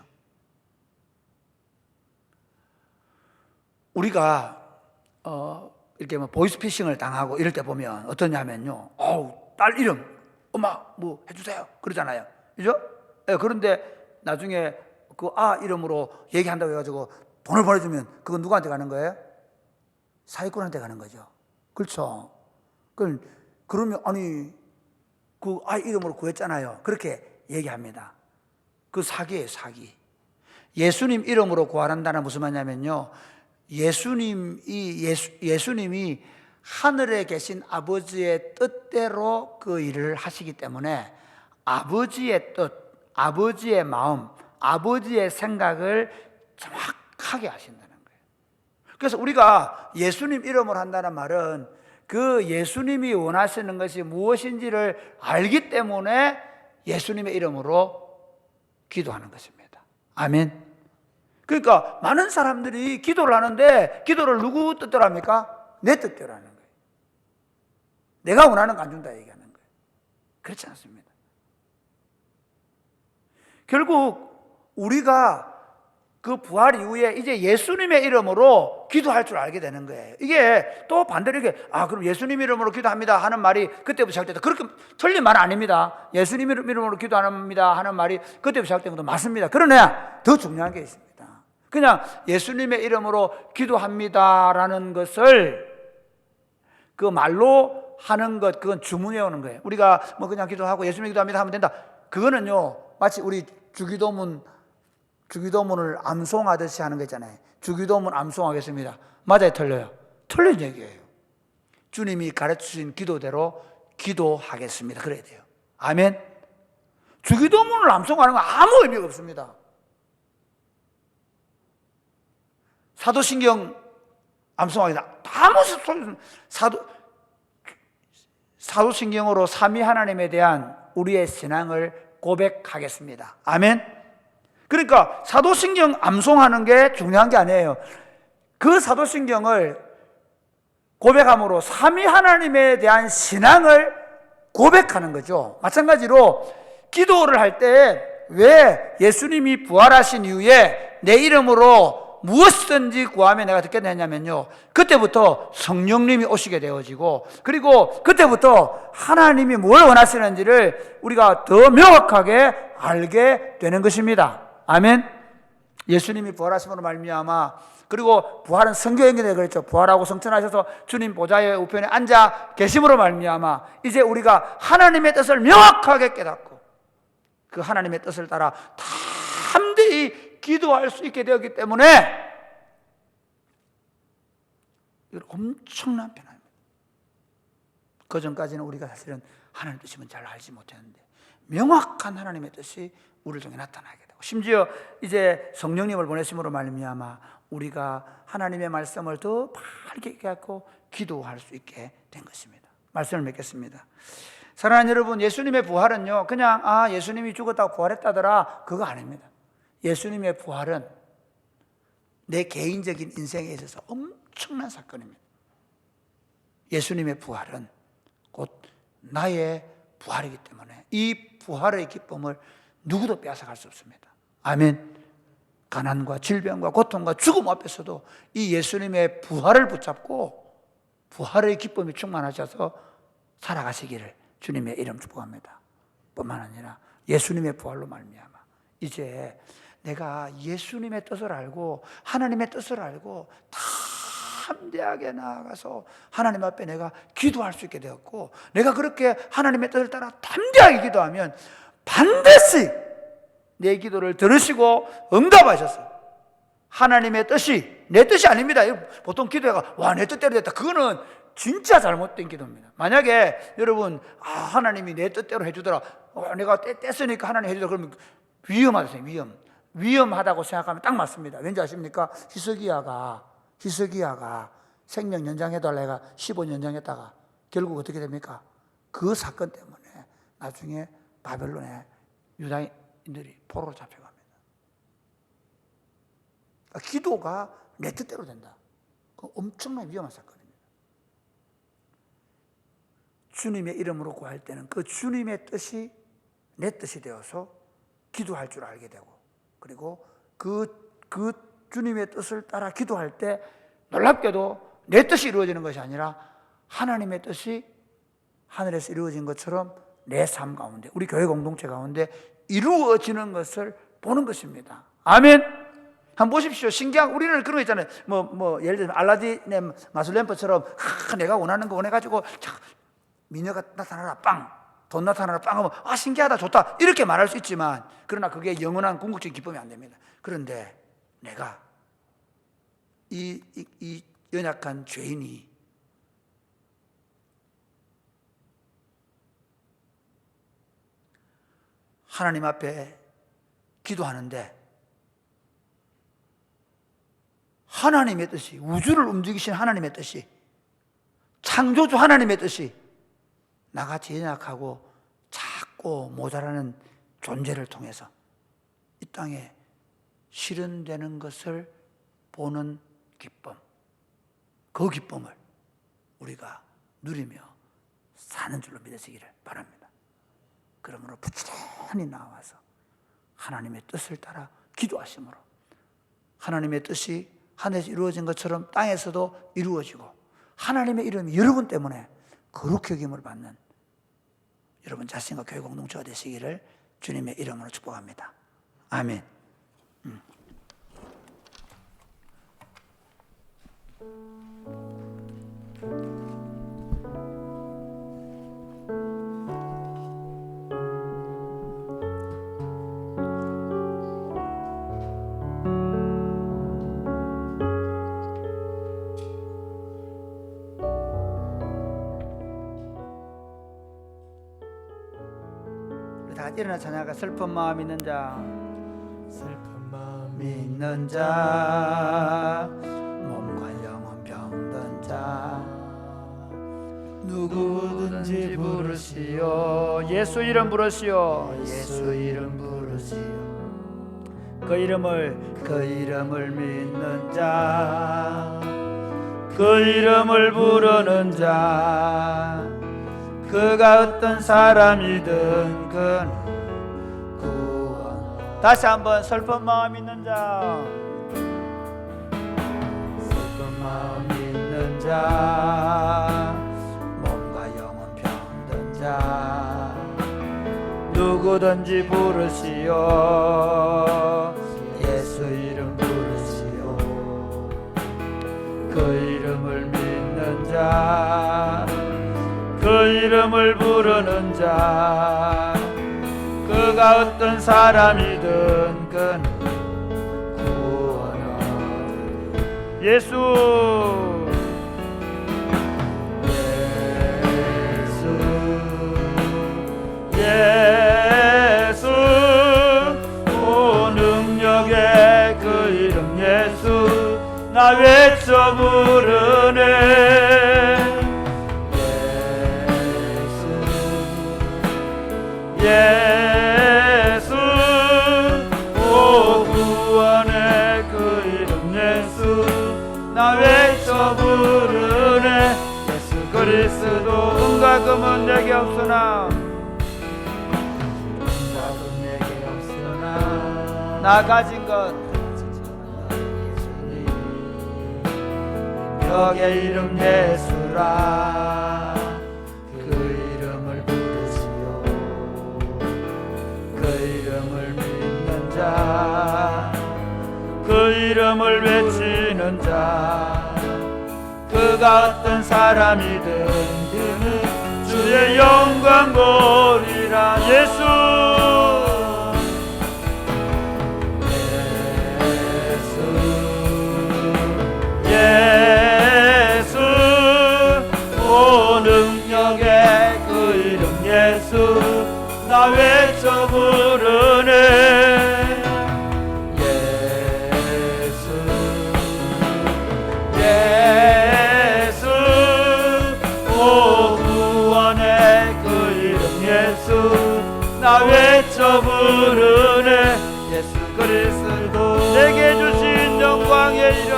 우리가 이렇게 보이스피싱을 당하고 이럴 때 보면 어떠냐면요. 딸 이름, 엄마 뭐 해주세요. 그러잖아요. 그죠? 그런데 나중에 그 이름으로 얘기한다고 해가지고 돈을 보내주면 그건 누구한테 가는 거예요? 사기꾼한테 가는 거죠. 그렇죠? 그러면 그 이름으로 구했잖아요. 그렇게 얘기합니다. 그 사기예요, 사기. 예수님 이름으로 구하란다는 무슨 말이냐면요. 예수님이 하늘에 계신 아버지의 뜻대로 그 일을 하시기 때문에 아버지의 뜻, 아버지의 마음, 아버지의 생각을 정확하게 하신다는 거예요. 그래서 우리가 예수님 이름으로 한다는 말은 그 예수님이 원하시는 것이 무엇인지를 알기 때문에 예수님의 이름으로 기도하는 것입니다. 아멘. 그러니까 많은 사람들이 기도를 하는데 기도를 누구 뜻대로 합니까? 내 뜻대로 하는 거예요. 내가 원하는 거 안 준다 얘기하는 거예요. 그렇지 않습니다. 결국 우리가 그 부활 이후에 이제 예수님의 이름으로 기도할 줄 알게 되는 거예요. 이게 또 반대로 이렇게 그럼 예수님 이름으로 기도합니다 하는 말이 그때부터 시작됐다. 그렇게 틀린 말은 아닙니다. 예수님 이름으로 기도합니다 하는 말이 그때부터 시작된 것도 맞습니다. 그러나 더 중요한 게 있습니다. 그냥 예수님의 이름으로 기도합니다라는 것을 그 말로 하는 것, 그건 주문해 오는 거예요. 우리가 뭐 그냥 기도하고 예수님 기도합니다 하면 된다. 그거는요, 마치 우리 주기도문을 암송하듯이 하는 거 있잖아요. 주기도문 암송하겠습니다. 맞아요, 틀려요? 틀린 얘기예요. 주님이 가르치신 기도대로 기도하겠습니다. 그래야 돼요. 아멘. 주기도문을 암송하는 건 아무 의미가 없습니다. 사도신경 암송하기다. 아무 소리. 사도신경으로 삼위 하나님에 대한 우리의 신앙을 고백하겠습니다. 아멘. 그러니까 사도신경 암송하는 게 중요한 게 아니에요. 그 사도신경을 고백함으로 삼위 하나님에 대한 신앙을 고백하는 거죠. 마찬가지로 기도를 할 때 왜 예수님이 부활하신 이후에 내 이름으로 무엇이든지 구하면 내가 듣게 되냐면요, 그때부터 성령님이 오시게 되어지고, 그리고 그때부터 하나님이 뭘 원하시는지를 우리가 더 명확하게 알게 되는 것입니다. 아멘. 예수님이 부활하심으로 말미암아, 그리고 부활은 성경에 그랬죠. 부활하고 승천하셔서 주님 보좌의 우편에 앉아 계심으로 말미암아 이제 우리가 하나님의 뜻을 명확하게 깨닫고 그 하나님의 뜻을 따라 담대히 기도할 수 있게 되었기 때문에 이건 엄청난 변화입니다. 그 전까지는 우리가 사실은 하나님의 뜻이면 잘 알지 못했는데 명확한 하나님의 뜻이 우리를 통해 나타나게 되고, 심지어 이제 성령님을 보내심으로 말미암아 우리가 하나님의 말씀을 더 밝게 깨닫고 기도할 수 있게 된 것입니다. 말씀을 맺겠습니다. 사랑하는 여러분, 예수님의 부활은요 그냥 예수님이 죽었다고 부활했다더라 그거 아닙니다. 예수님의 부활은 내 개인적인 인생에 있어서 엄청난 사건입니다. 예수님의 부활은 곧 나의 부활이기 때문에 이 부활의 기쁨을 누구도 빼앗아갈 수 없습니다. 아멘. 가난과 질병과 고통과 죽음 앞에서도 이 예수님의 부활을 붙잡고 부활의 기쁨이 충만하셔서 살아가시기를 주님의 이름 축복합니다. 뿐만 아니라 예수님의 부활로 말미암아 이제 내가 예수님의 뜻을 알고 하나님의 뜻을 알고 담대하게 나아가서 하나님 앞에 내가 기도할 수 있게 되었고, 내가 그렇게 하나님의 뜻을 따라 담대하게 기도하면 반드시 내 기도를 들으시고 응답하셔서 하나님의 뜻이 내 뜻이 아닙니다. 보통 기도가 와 내 뜻대로 됐다, 그거는 진짜 잘못된 기도입니다. 만약에 여러분 하나님이 내 뜻대로 해주더라, 내가 뗐으니까 하나님 해주더라, 그러면 위험하세요. 위험하다고 생각하면 딱 맞습니다. 왠지 아십니까? 히스기야가 생명 연장해달라가 15년 연장했다가 결국 어떻게 됩니까? 그 사건 때문에 나중에 바벨론에 유다인들이 포로로 잡혀갑니다. 그러니까 기도가 내 뜻대로 된다. 그 엄청나게 위험한 사건입니다. 주님의 이름으로 구할 때는 그 주님의 뜻이 내 뜻이 되어서 기도할 줄 알게 되고, 그리고 그 주님의 뜻을 따라 기도할 때 놀랍게도 내 뜻이 이루어지는 것이 아니라 하나님의 뜻이 하늘에서 이루어진 것처럼 내 삶 가운데, 우리 교회 공동체 가운데 이루어지는 것을 보는 것입니다. 아멘. 한번 보십시오. 신기한, 우리는 그런 거 있잖아요. 예를 들면 알라딘의 마술램프처럼 내가 원하는 거 원해가지고 미녀가 나타나라 빵, 돈 나타나라 빵 하면 신기하다, 좋다 이렇게 말할 수 있지만, 그러나 그게 영원한 궁극적인 기쁨이 안 됩니다. 그런데 내가 이 연약한 죄인이 하나님 앞에 기도하는데 하나님의 뜻이, 우주를 움직이신 하나님의 뜻이, 창조주 하나님의 뜻이 나같이 연약하고 작고 모자라는 존재를 통해서 이 땅에 실현되는 것을 보는 기쁨, 그 기쁨을 우리가 누리며 사는 줄로 믿으시기를 바랍니다. 그러므로 부지런히 나와서 하나님의 뜻을 따라 기도하심으로 하나님의 뜻이 하늘에서 이루어진 것처럼 땅에서도 이루어지고 하나님의 이름이 여러분 때문에 거룩히 여김을 받는 여러분 자신과 교회 공동체가 되시기를 주님의 이름으로 축복합니다. 아멘. 일어나 찬양가 슬픈 마음 있는 자, 슬픈 마음 있는 자, 몸과 영혼 병든 자 누구든지 부르시오. 예수 이름 부르시오. 예수 이름 부르시오. 그 이름을 믿는 자, 그 이름을 부르는 자, 그가 어떤 사람이든 그는 구원. 다시 한번 슬픈 마음 있는 자, 마음 있는 자, 몸과 영혼 병든 자, 누구든지 부르시오. 예수 이름 부르시오. 그 이름을 믿는 자, 그 이름을 부르는 자, 그가 어떤 사람이든 그는 구원을. 예수 예수 오 능력의 그 이름 예수 나 외쳐 부르네. 예수 오 구원의 그 이름 예수 나 외쳐 부르네. 예수 그리스도 은과 금은 내게 없으나 나 가진 것 예수님. 벽의 이름 예수라. 그 이름을 부르시오. 그 이름을 믿는 자, 그 이름을 외치는 자, 그가 어떤 사람이든 그는 주의 영광 보리라. 예수 예수 오 능력의 그 이름 예수 나 외쳐 부르네. 예수 예수 오 구원의 그 이름 예수 나 외쳐 부르네. 예수 그리스도 내게 주신 영광의 이름,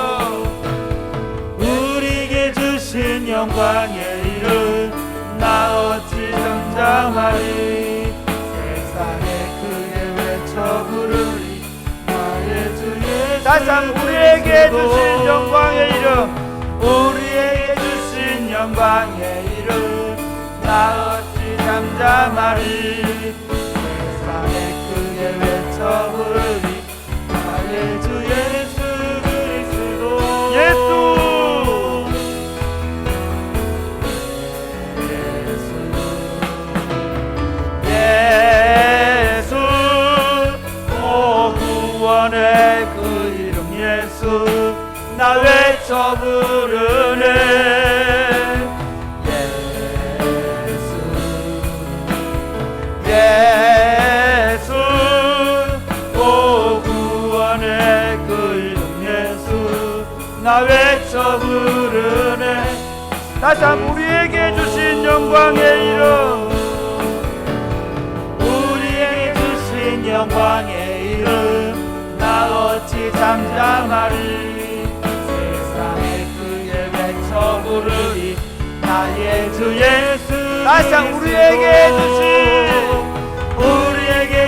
우리에게 주신 영광의 이름 나 어찌 잠잠하리. 세상에 크게 외쳐 부르리 나의 주 예수. 다시 한번 우리에게 주신 영광의 이름, 우리에게 주신 영광의 이름 나 어찌 잠잠하리. 세상에 크게 외쳐 부르리 나의 주 예수 그리스도. 예수 예수 오 구원의 그 이름 예수 나 외쳐 부르네. 예수 예수 오 구원의 그 이름 예수 나 외쳐 부르네. 다시 한번 우리에게 주신 영광의 이름, 영광의 이름 나 어찌 잠잠하리. 세상에 크게 외쳐 부르리 나의 주 예수. 다시 한번 우리에게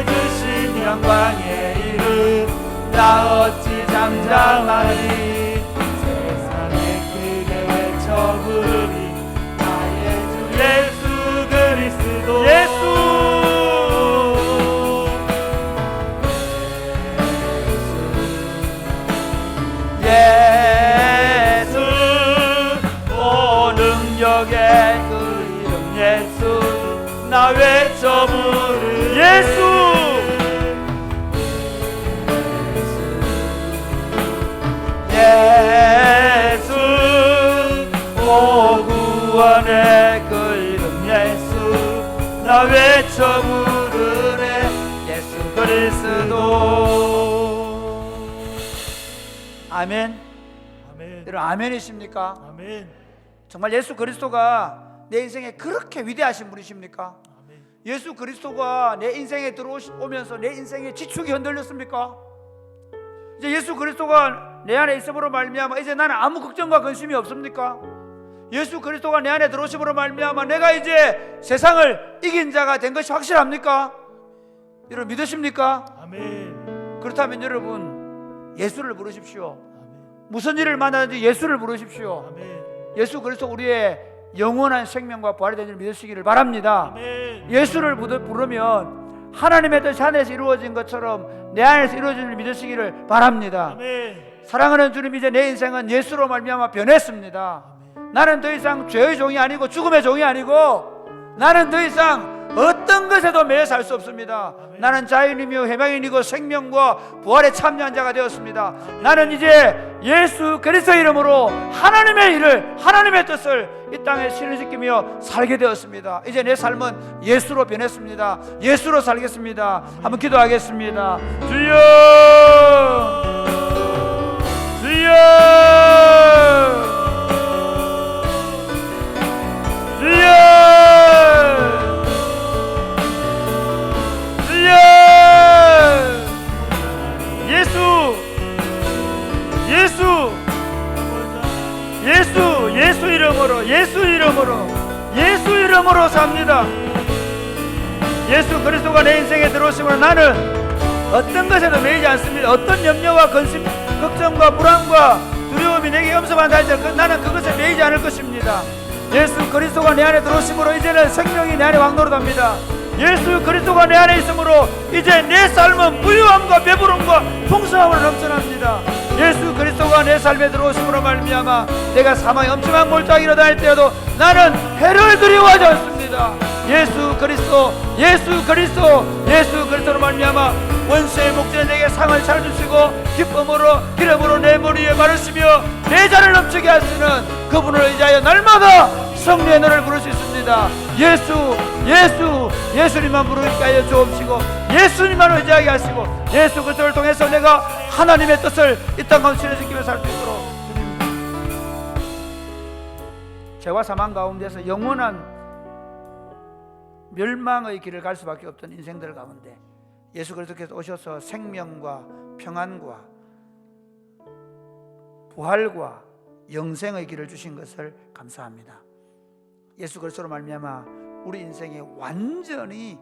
주신 영광의 이름 나 어찌 잠잠하리. 세상에 크게 외쳐 부르리 나의 주 예수 그리스도. 예수 예수 오 능력의 그 이름 예수 나 외쳐 부르. 예수 예수 오 구원의 그 이름 예수 나 외쳐 부르네. 예수 그리스도. 아멘. 아멘. 여러분 아멘이십니까? 아멘. 정말 예수 그리스도가 내 인생에 그렇게 위대하신 분이십니까? 아멘. 예수 그리스도가 내 인생에 들어오면서 내 인생의 지축이 흔들렸습니까? 이제 예수 그리스도가 내 안에 있음으로 말미암아 이제 나는 아무 걱정과 근심이 없습니까? 예수 그리스도가 내 안에 들어오심으로 말미암아 내가 이제 세상을 이긴 자가 된 것이 확실합니까? 여러분 믿으십니까? 아멘. 그렇다면 여러분 예수를 부르십시오. 아멘. 무슨 일을 만나든지 예수를 부르십시오. 아멘. 예수 그리스도 우리의 영원한 생명과 부활이 되는 줄 믿으시기를 바랍니다. 아멘. 예수를 부르면 하나님의 뜻이 하늘에서 이루어진 것처럼 내 안에서 이루어진 줄 믿으시기를 바랍니다. 아멘. 사랑하는 주님, 이제 내 인생은 예수로 말미암아 변했습니다. 나는 더 이상 죄의 종이 아니고 죽음의 종이 아니고 나는 더 이상 어떤 것에도 매여 살 수 없습니다. 나는 자연이며 해방인이고 생명과 부활에 참여한 자가 되었습니다. 나는 이제 예수 그리스도의 이름으로 하나님의 일을, 하나님의 뜻을 이 땅에 실현시키며 살게 되었습니다. 이제 내 삶은 예수로 변했습니다. 예수로 살겠습니다. 한번 기도하겠습니다. 주여, 주여, 주여, 주여. 예수, 예수, 예수, 예수 이름으로, 예수 이름으로, 예수 이름으로 삽니다. 예수 그리스도가 내 인생에 들어오심으로 나는 어떤 것에도 매이지 않습니다. 어떤 염려와 근심, 걱정과 불안과 두려움이 내게 엄습한다 할지라도 나는 그것에 매이지 않을 것입니다. 예수 그리스도가 내 안에 들어오심으로 이제는 생명이 내 안에 왕노릇합니다. 예수 그리스도가 내 안에 있으므로 이제 내 삶은 부유함과 배부름과 풍성함으로 넘쳐납니다. 예수 그리스도가 내 삶에 들어오심으로 말미암아 내가 사망의 엄청난 몰락이 일어날 때에도 나는 해를 두려워하지 않습니다. 예수 그리스도, 예수 그리스도, 예수 그리스도로 말미암아 원수의 목전에 내게 상을 차려주시고 기쁨으로 기름으로 내 머리에 바르시며 내 잔을 넘치게 하시는 그분을 의지하여 날마다 성령의 노래를 부를 수 있습니다. 예수, 예수, 예수님만 부르게 하여 주옵시고 예수님만 의지하게 하시고 예수 그리스도를 통해서 내가 하나님의 뜻을 이 땅 가운데 실현시키며 살 수 있도록 주님, 죄와 사망 가운데서 영원한 멸망의 길을 갈 수밖에 없던 인생들 가운데 예수 그리스도께서 오셔서 생명과 평안과 부활과 영생의 길을 주신 것을 감사합니다. 예수 그리스도로 말미암아 우리 인생이 완전히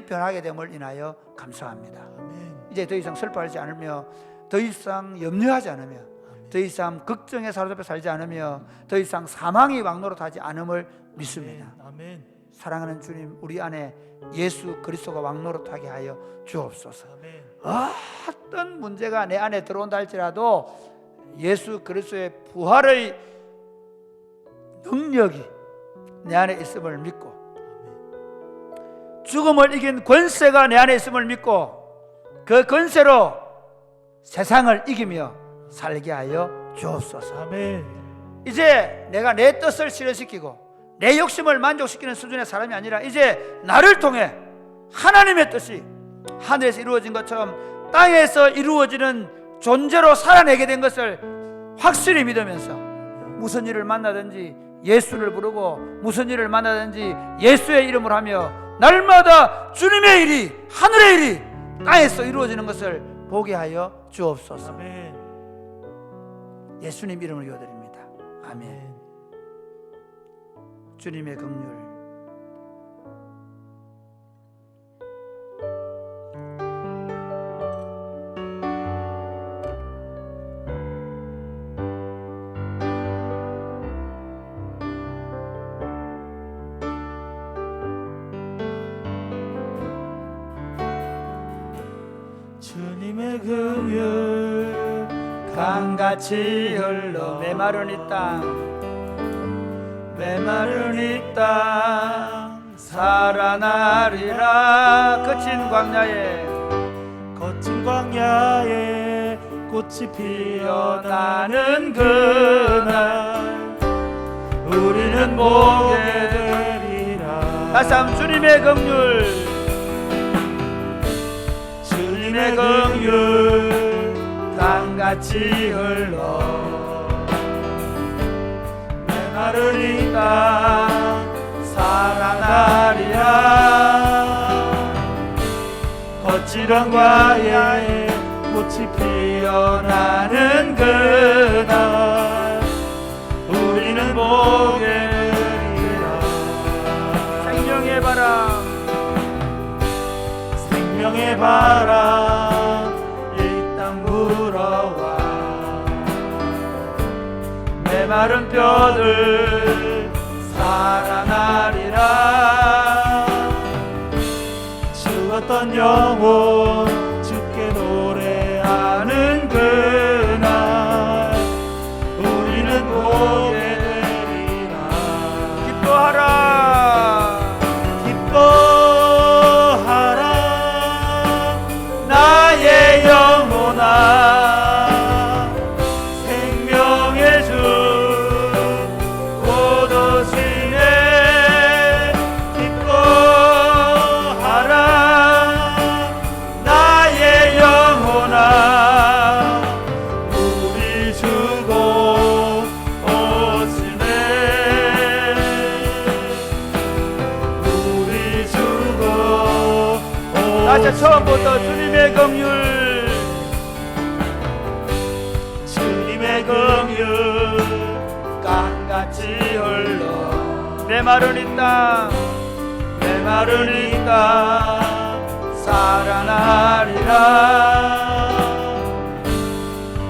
변하게 됨을 인하여 감사합니다. 아멘. 이제 더 이상 슬퍼하지 않으며 더 이상 염려하지 않으며 더 이상 걱정에 사로잡혀 살지 않으며 더 이상 사망이 왕노릇하지 않음을 믿습니다. 아멘. 사랑하는 주님, 우리 안에 예수 그리스도가 왕노릇하게 하여 주옵소서. 아멘. 어떤 문제가 내 안에 들어온다 할지라도 예수 그리스도의 부활의 능력이 내 안에 있음을 믿고 죽음을 이긴 권세가 내 안에 있음을 믿고 그 권세로 세상을 이기며 살게 하여 주옵소서. 아멘. 이제 내가 내 뜻을 실현시키고 내 욕심을 만족시키는 수준의 사람이 아니라 이제 나를 통해 하나님의 뜻이 하늘에서 이루어진 것처럼 땅에서 이루어지는 존재로 살아내게 된 것을 확실히 믿으면서 무슨 일을 만나든지 예수를 부르고 무슨 일을 만나든지 예수의 이름을 하며 날마다 주님의 일이, 하늘의 일이 땅에서 이루어지는 것을 보게 하여 주옵소서. 아멘. 예수님 이름을 기도드립니다. 아멘. 주님의 긍휼, 주님의 긍휼 강같이 흘러 메마른 이 땅, 메마른 이 땅 살아나리라. 거친 광야에 거친 광야에 꽃이 피어나는 그날 우리는 보게 되리라. 다시 한번 주님의 긍휼, 주님의 긍휼 강같이 흘러 메마른 이 땅 살아나리라. 거친 광야에 꽃이 피어나는 그날 우리는 보게 되리라. 생명의 바람, 생명의 바람 이 땅 불어와 메마른 뼈들 살아나리라. 죽었던 영혼 주께 노래하는 그날 우리는 보게 되리라. 기뻐하라. 기뻐하라 나의 영혼아 생명의 주 곧 오시네. 기뻐하라 나의 영혼아 우리 주 곧 오시네. 우리 주 곧 다시 처음부터 주님의 긍휼. 주님의 긍휼 강같이 흘러 메마른 이 땅 메마른 이 땅 살아나리라.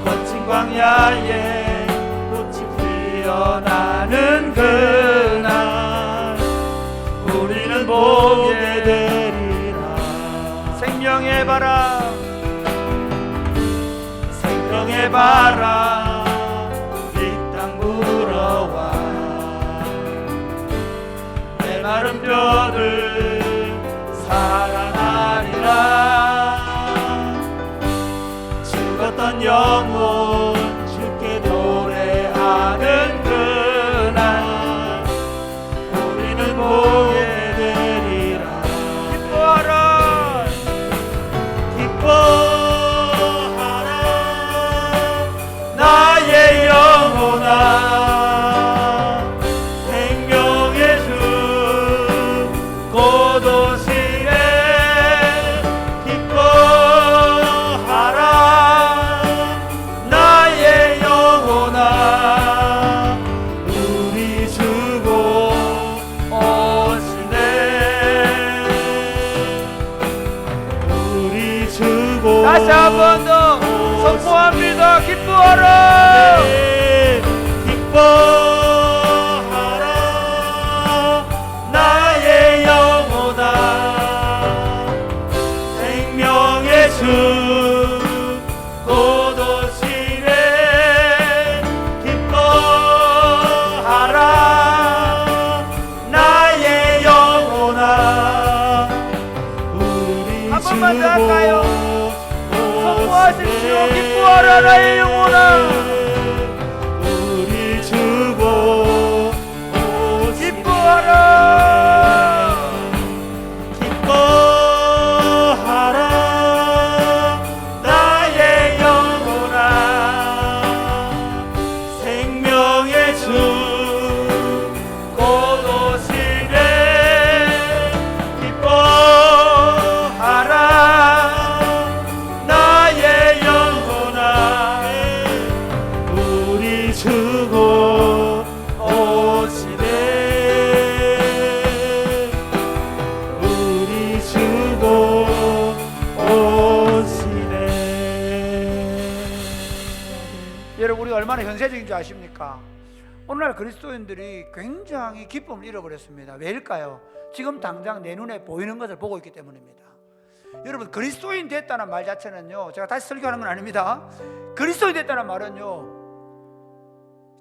거친 광야에 꽃이 피어나는 그날 우리는 보게 되리라. 생명의 바람 생명의 바람 이 땅 불어와 메마른 뼈들 살아나리라. 죽었던 영혼 주께 노래하는 그날 우리는 보게 되리라. 기뻐하라. 기뻐하라 나의 영혼아 생명의 주 곧 오시네. 기뻐하라 나의 영혼아 우리 주 곧 오시네. 우리 주 곧 다시 한 번 더 선포합니다. 기뻐하라. 기뻐하라 나의 영혼아 생명의 주 곧 오시네. 기뻐하라 나의 영혼아 우리 한 번만 더 주 할까요? 곧 선포하십시오. 기뻐하라 나의 영혼아. 우리 주고 기뻐하라. 기뻐하라 나의 영혼아 생명의 주 곧 오시네. 기뻐하라 나의 영혼아 우리 주 곧 오시네. 우리 주 곧 오시네. 여러분 우리가 얼마나 현세적인 줄 아십니까? 오늘날 그리스도인들이 굉장히 기쁨을 잃어버렸습니다. 왜일까요? 지금 당장 내 눈에 보이는 것을 보고 있기 때문입니다. 여러분 그리스도인 됐다는 말 자체는요, 제가 다시 설교하는 건 아닙니다. 그리스도인 됐다는 말은요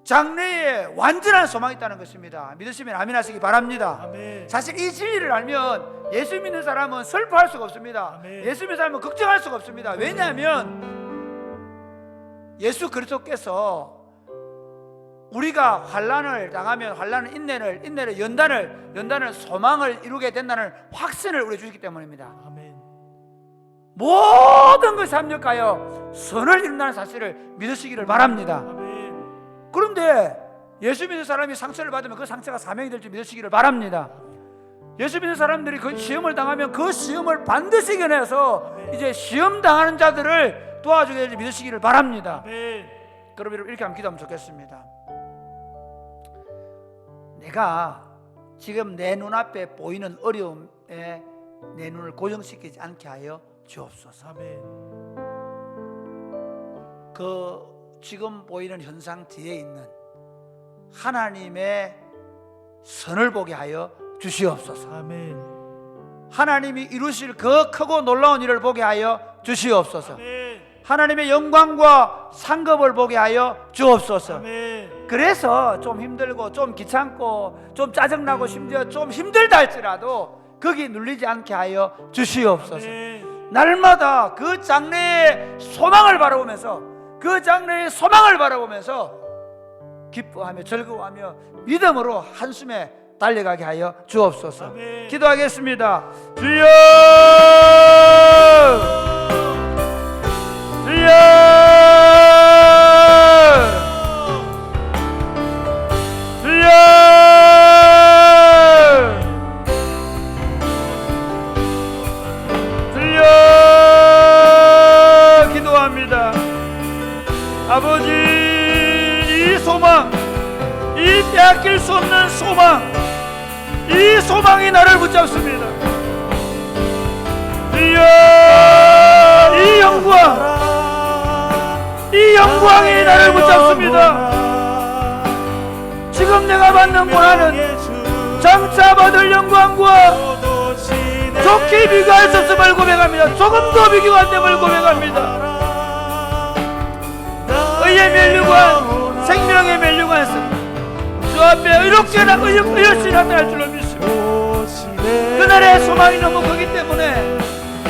장래에 완전한 소망이 있다는 것입니다. 믿으시면 아멘 하시기 바랍니다. 아멘. 사실 이 진리를 알면 예수 믿는 사람은 슬퍼할 수가 없습니다. 아멘. 예수 믿는 사람은 걱정할 수가 없습니다. 왜냐하면 예수 그리스도께서 우리가 환난을 당하면 환난은 인내를 연단을 소망을 이루게 된다는 확신을 우리에게 주시기 때문입니다. 아멘. 모든 것이 합력하여 선을 이룬다는 사실을 믿으시기를 바랍니다. 아멘. 그런데 예수 믿는 사람이 상처를 받으면 그 상처가 사명이 될 줄 믿으시기를 바랍니다. 예수 믿는 사람들이 그 시험을 당하면 그 시험을 반드시 이겨내서 이제 시험 당하는 자들을 도와주게 될 줄 믿으시기를 바랍니다. 아멘. 그럼 여러분 이렇게 한번 기도하면 좋겠습니다. 내가 지금 내 눈앞에 보이는 어려움에 내 눈을 고정시키지 않게 하여 주옵소서. 아멘. 그 지금 보이는 현상 뒤에 있는 하나님의 선을 보게 하여 주시옵소서. 아멘. 하나님이 이루실 그 크고 놀라운 일을 보게 하여 주시옵소서. 아멘. 하나님의 영광과 상급을 보게 하여 주옵소서. 아멘. 그래서 좀 힘들고 좀 귀찮고 좀 짜증나고 심지어 좀 힘들다 할지라도 거기 눌리지 않게 하여 주시옵소서. 아멘. 날마다 그 장래의 소망을 바라보면서 그 장래의 소망을 바라보면서 기뻐하며 즐거워하며 믿음으로 한숨에 달려가게 하여 주옵소서. 아멘. 기도하겠습니다. 주여, 주여, 주여, 주여. 기도합니다. 아버지, 이 소망, 이 빼앗길 수 없는 소망, 이 소망이 나를 붙잡습니다. 주여, 이 영광, 이 영광이 나를 붙잡습니다. 지금 내가 받는 고난은 장차 받을 영광과 좋게 비교할 수 없음을 고백합니다. 조금 더 비교가 안 됨을 고백합니다. 의의 멸류관, 생명의 멸류관에서 주 앞에 의롭게나 의롭시 나타날 줄로 믿습니다. 그날의 소망이 너무 크기 때문에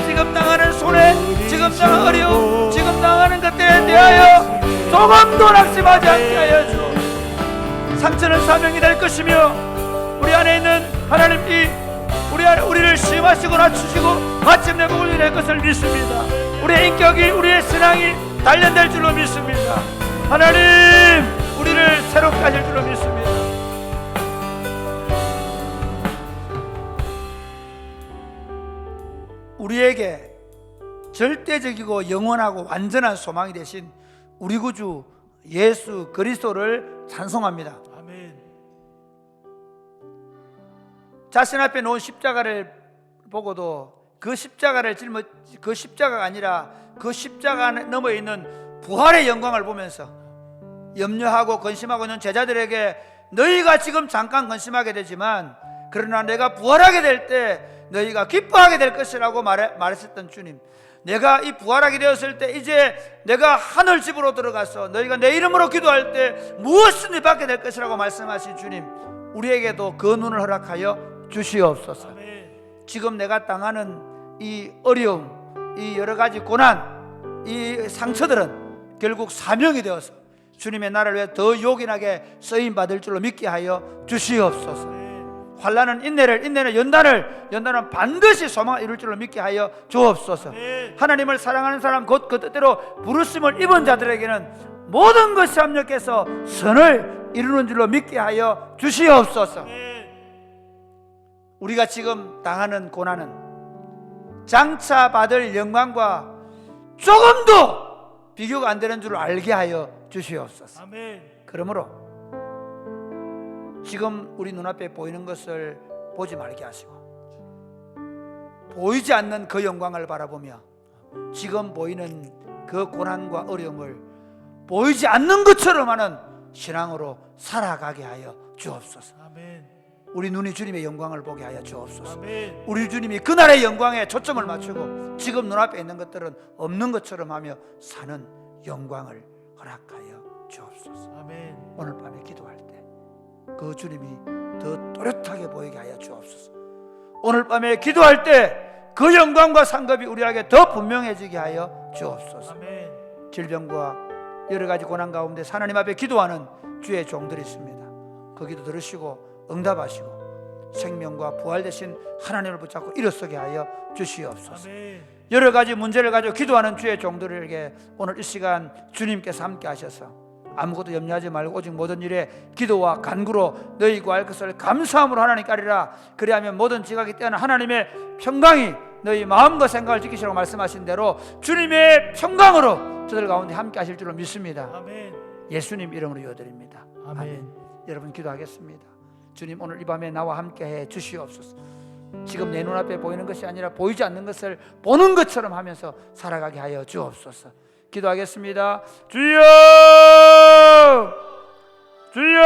지금 당하는 손해, 지금 당하는 어려움, 지금 당하는 것들에 대하여 조금도 낙심하지 않게 하여 주옵소서. 상처는 사명이 될 것이며 우리 안에 있는 하나님이 우리를 시험하시고 낮추시고 마침내 복을 이룰 것을 믿습니다. 우리의 인격이, 우리의 신앙이 단련될 줄로 믿습니다. 하나님, 우리를 새롭게 하실 줄로 믿습니다. 우리에게 절대적이고 영원하고 완전한 소망이 되신 우리 구주 예수 그리스도를 찬송합니다. 아멘. 자신 앞에 놓은 십자가를 보고도 그 십자가를 그 십자가가 아니라 그 십자가 너머에 있는 부활의 영광을 보면서 염려하고 근심하고 있는 제자들에게 너희가 지금 잠깐 근심하게 되지만 그러나 내가 부활하게 될 때 너희가 기뻐하게 될 것이라고 말했었던 주님, 내가 이 부활하게 되었을 때 이제 내가 하늘 집으로 들어가서 너희가 내 이름으로 기도할 때 무엇이든지 받게 될 것이라고 말씀하신 주님, 우리에게도 그 눈을 허락하여 주시옵소서. 아멘. 지금 내가 당하는 이 어려움, 이 여러 가지 고난, 이 상처들은 결국 사명이 되어서 주님의 나라를 위해 더 요긴하게 쓰임받을 줄로 믿게 하여 주시옵소서. 환난은 인내는 연단은 반드시 소망을 이룰 줄로 믿게 하여 주옵소서. 하나님을 사랑하는 사람, 곧 그 뜻대로 부르심을 입은 자들에게는 모든 것이 합력해서 선을 이루는 줄로 믿게 하여 주시옵소서. 우리가 지금 당하는 고난은 장차 받을 영광과 조금도 비교가 안 되는 줄 알게 하여 주시옵소서. 아멘. 그러므로 지금 우리 눈앞에 보이는 것을 보지 말게 하시고 보이지 않는 그 영광을 바라보며 지금 보이는 그 고난과 어려움을 보이지 않는 것처럼 하는 신앙으로 살아가게 하여 주옵소서. 아멘. 우리 눈이 주님의 영광을 보게 하여 주옵소서. 아멘. 우리 주님이 그날의 영광에 초점을 맞추고 지금 눈앞에 있는 것들은 없는 것처럼 하며 사는 영광을 허락하여 주옵소서. 아멘. 오늘 밤에 기도할 때 그 주님이 더 또렷하게 보이게 하여 주옵소서. 오늘 밤에 기도할 때 그 영광과 상급이 우리에게 더 분명해지게 하여 주옵소서. 아멘. 질병과 여러 가지 고난 가운데 하나님 앞에 기도하는 주의 종들이 있습니다. 그 기도 들으시고 응답하시고 생명과 부활 되신 하나님을 붙잡고 일어서게 하여 주시옵소서. 아멘. 여러 가지 문제를 가지고 기도하는 주의 종들에게 오늘 이 시간 주님께서 함께 하셔서 아무것도 염려하지 말고 오직 모든 일에 기도와 간구로 너희 구할 것을 감사함으로 하나님께 아리라. 그리하면 모든 지각이 뛰어난 하나님의 평강이 너희 마음과 생각을 지키시라고 말씀하신 대로 주님의 평강으로 저들 가운데 함께 하실 줄로 믿습니다. 아멘. 예수님 이름으로 기도드립니다. 아멘. 여러분 기도하겠습니다. 주님, 오늘 이 밤에 나와 함께 해 주시옵소서. 지금 내 눈앞에 보이는 것이 아니라 보이지 않는 것을 보는 것처럼 하면서 살아가게 하여 주옵소서. 기도하겠습니다. 주여, 주여.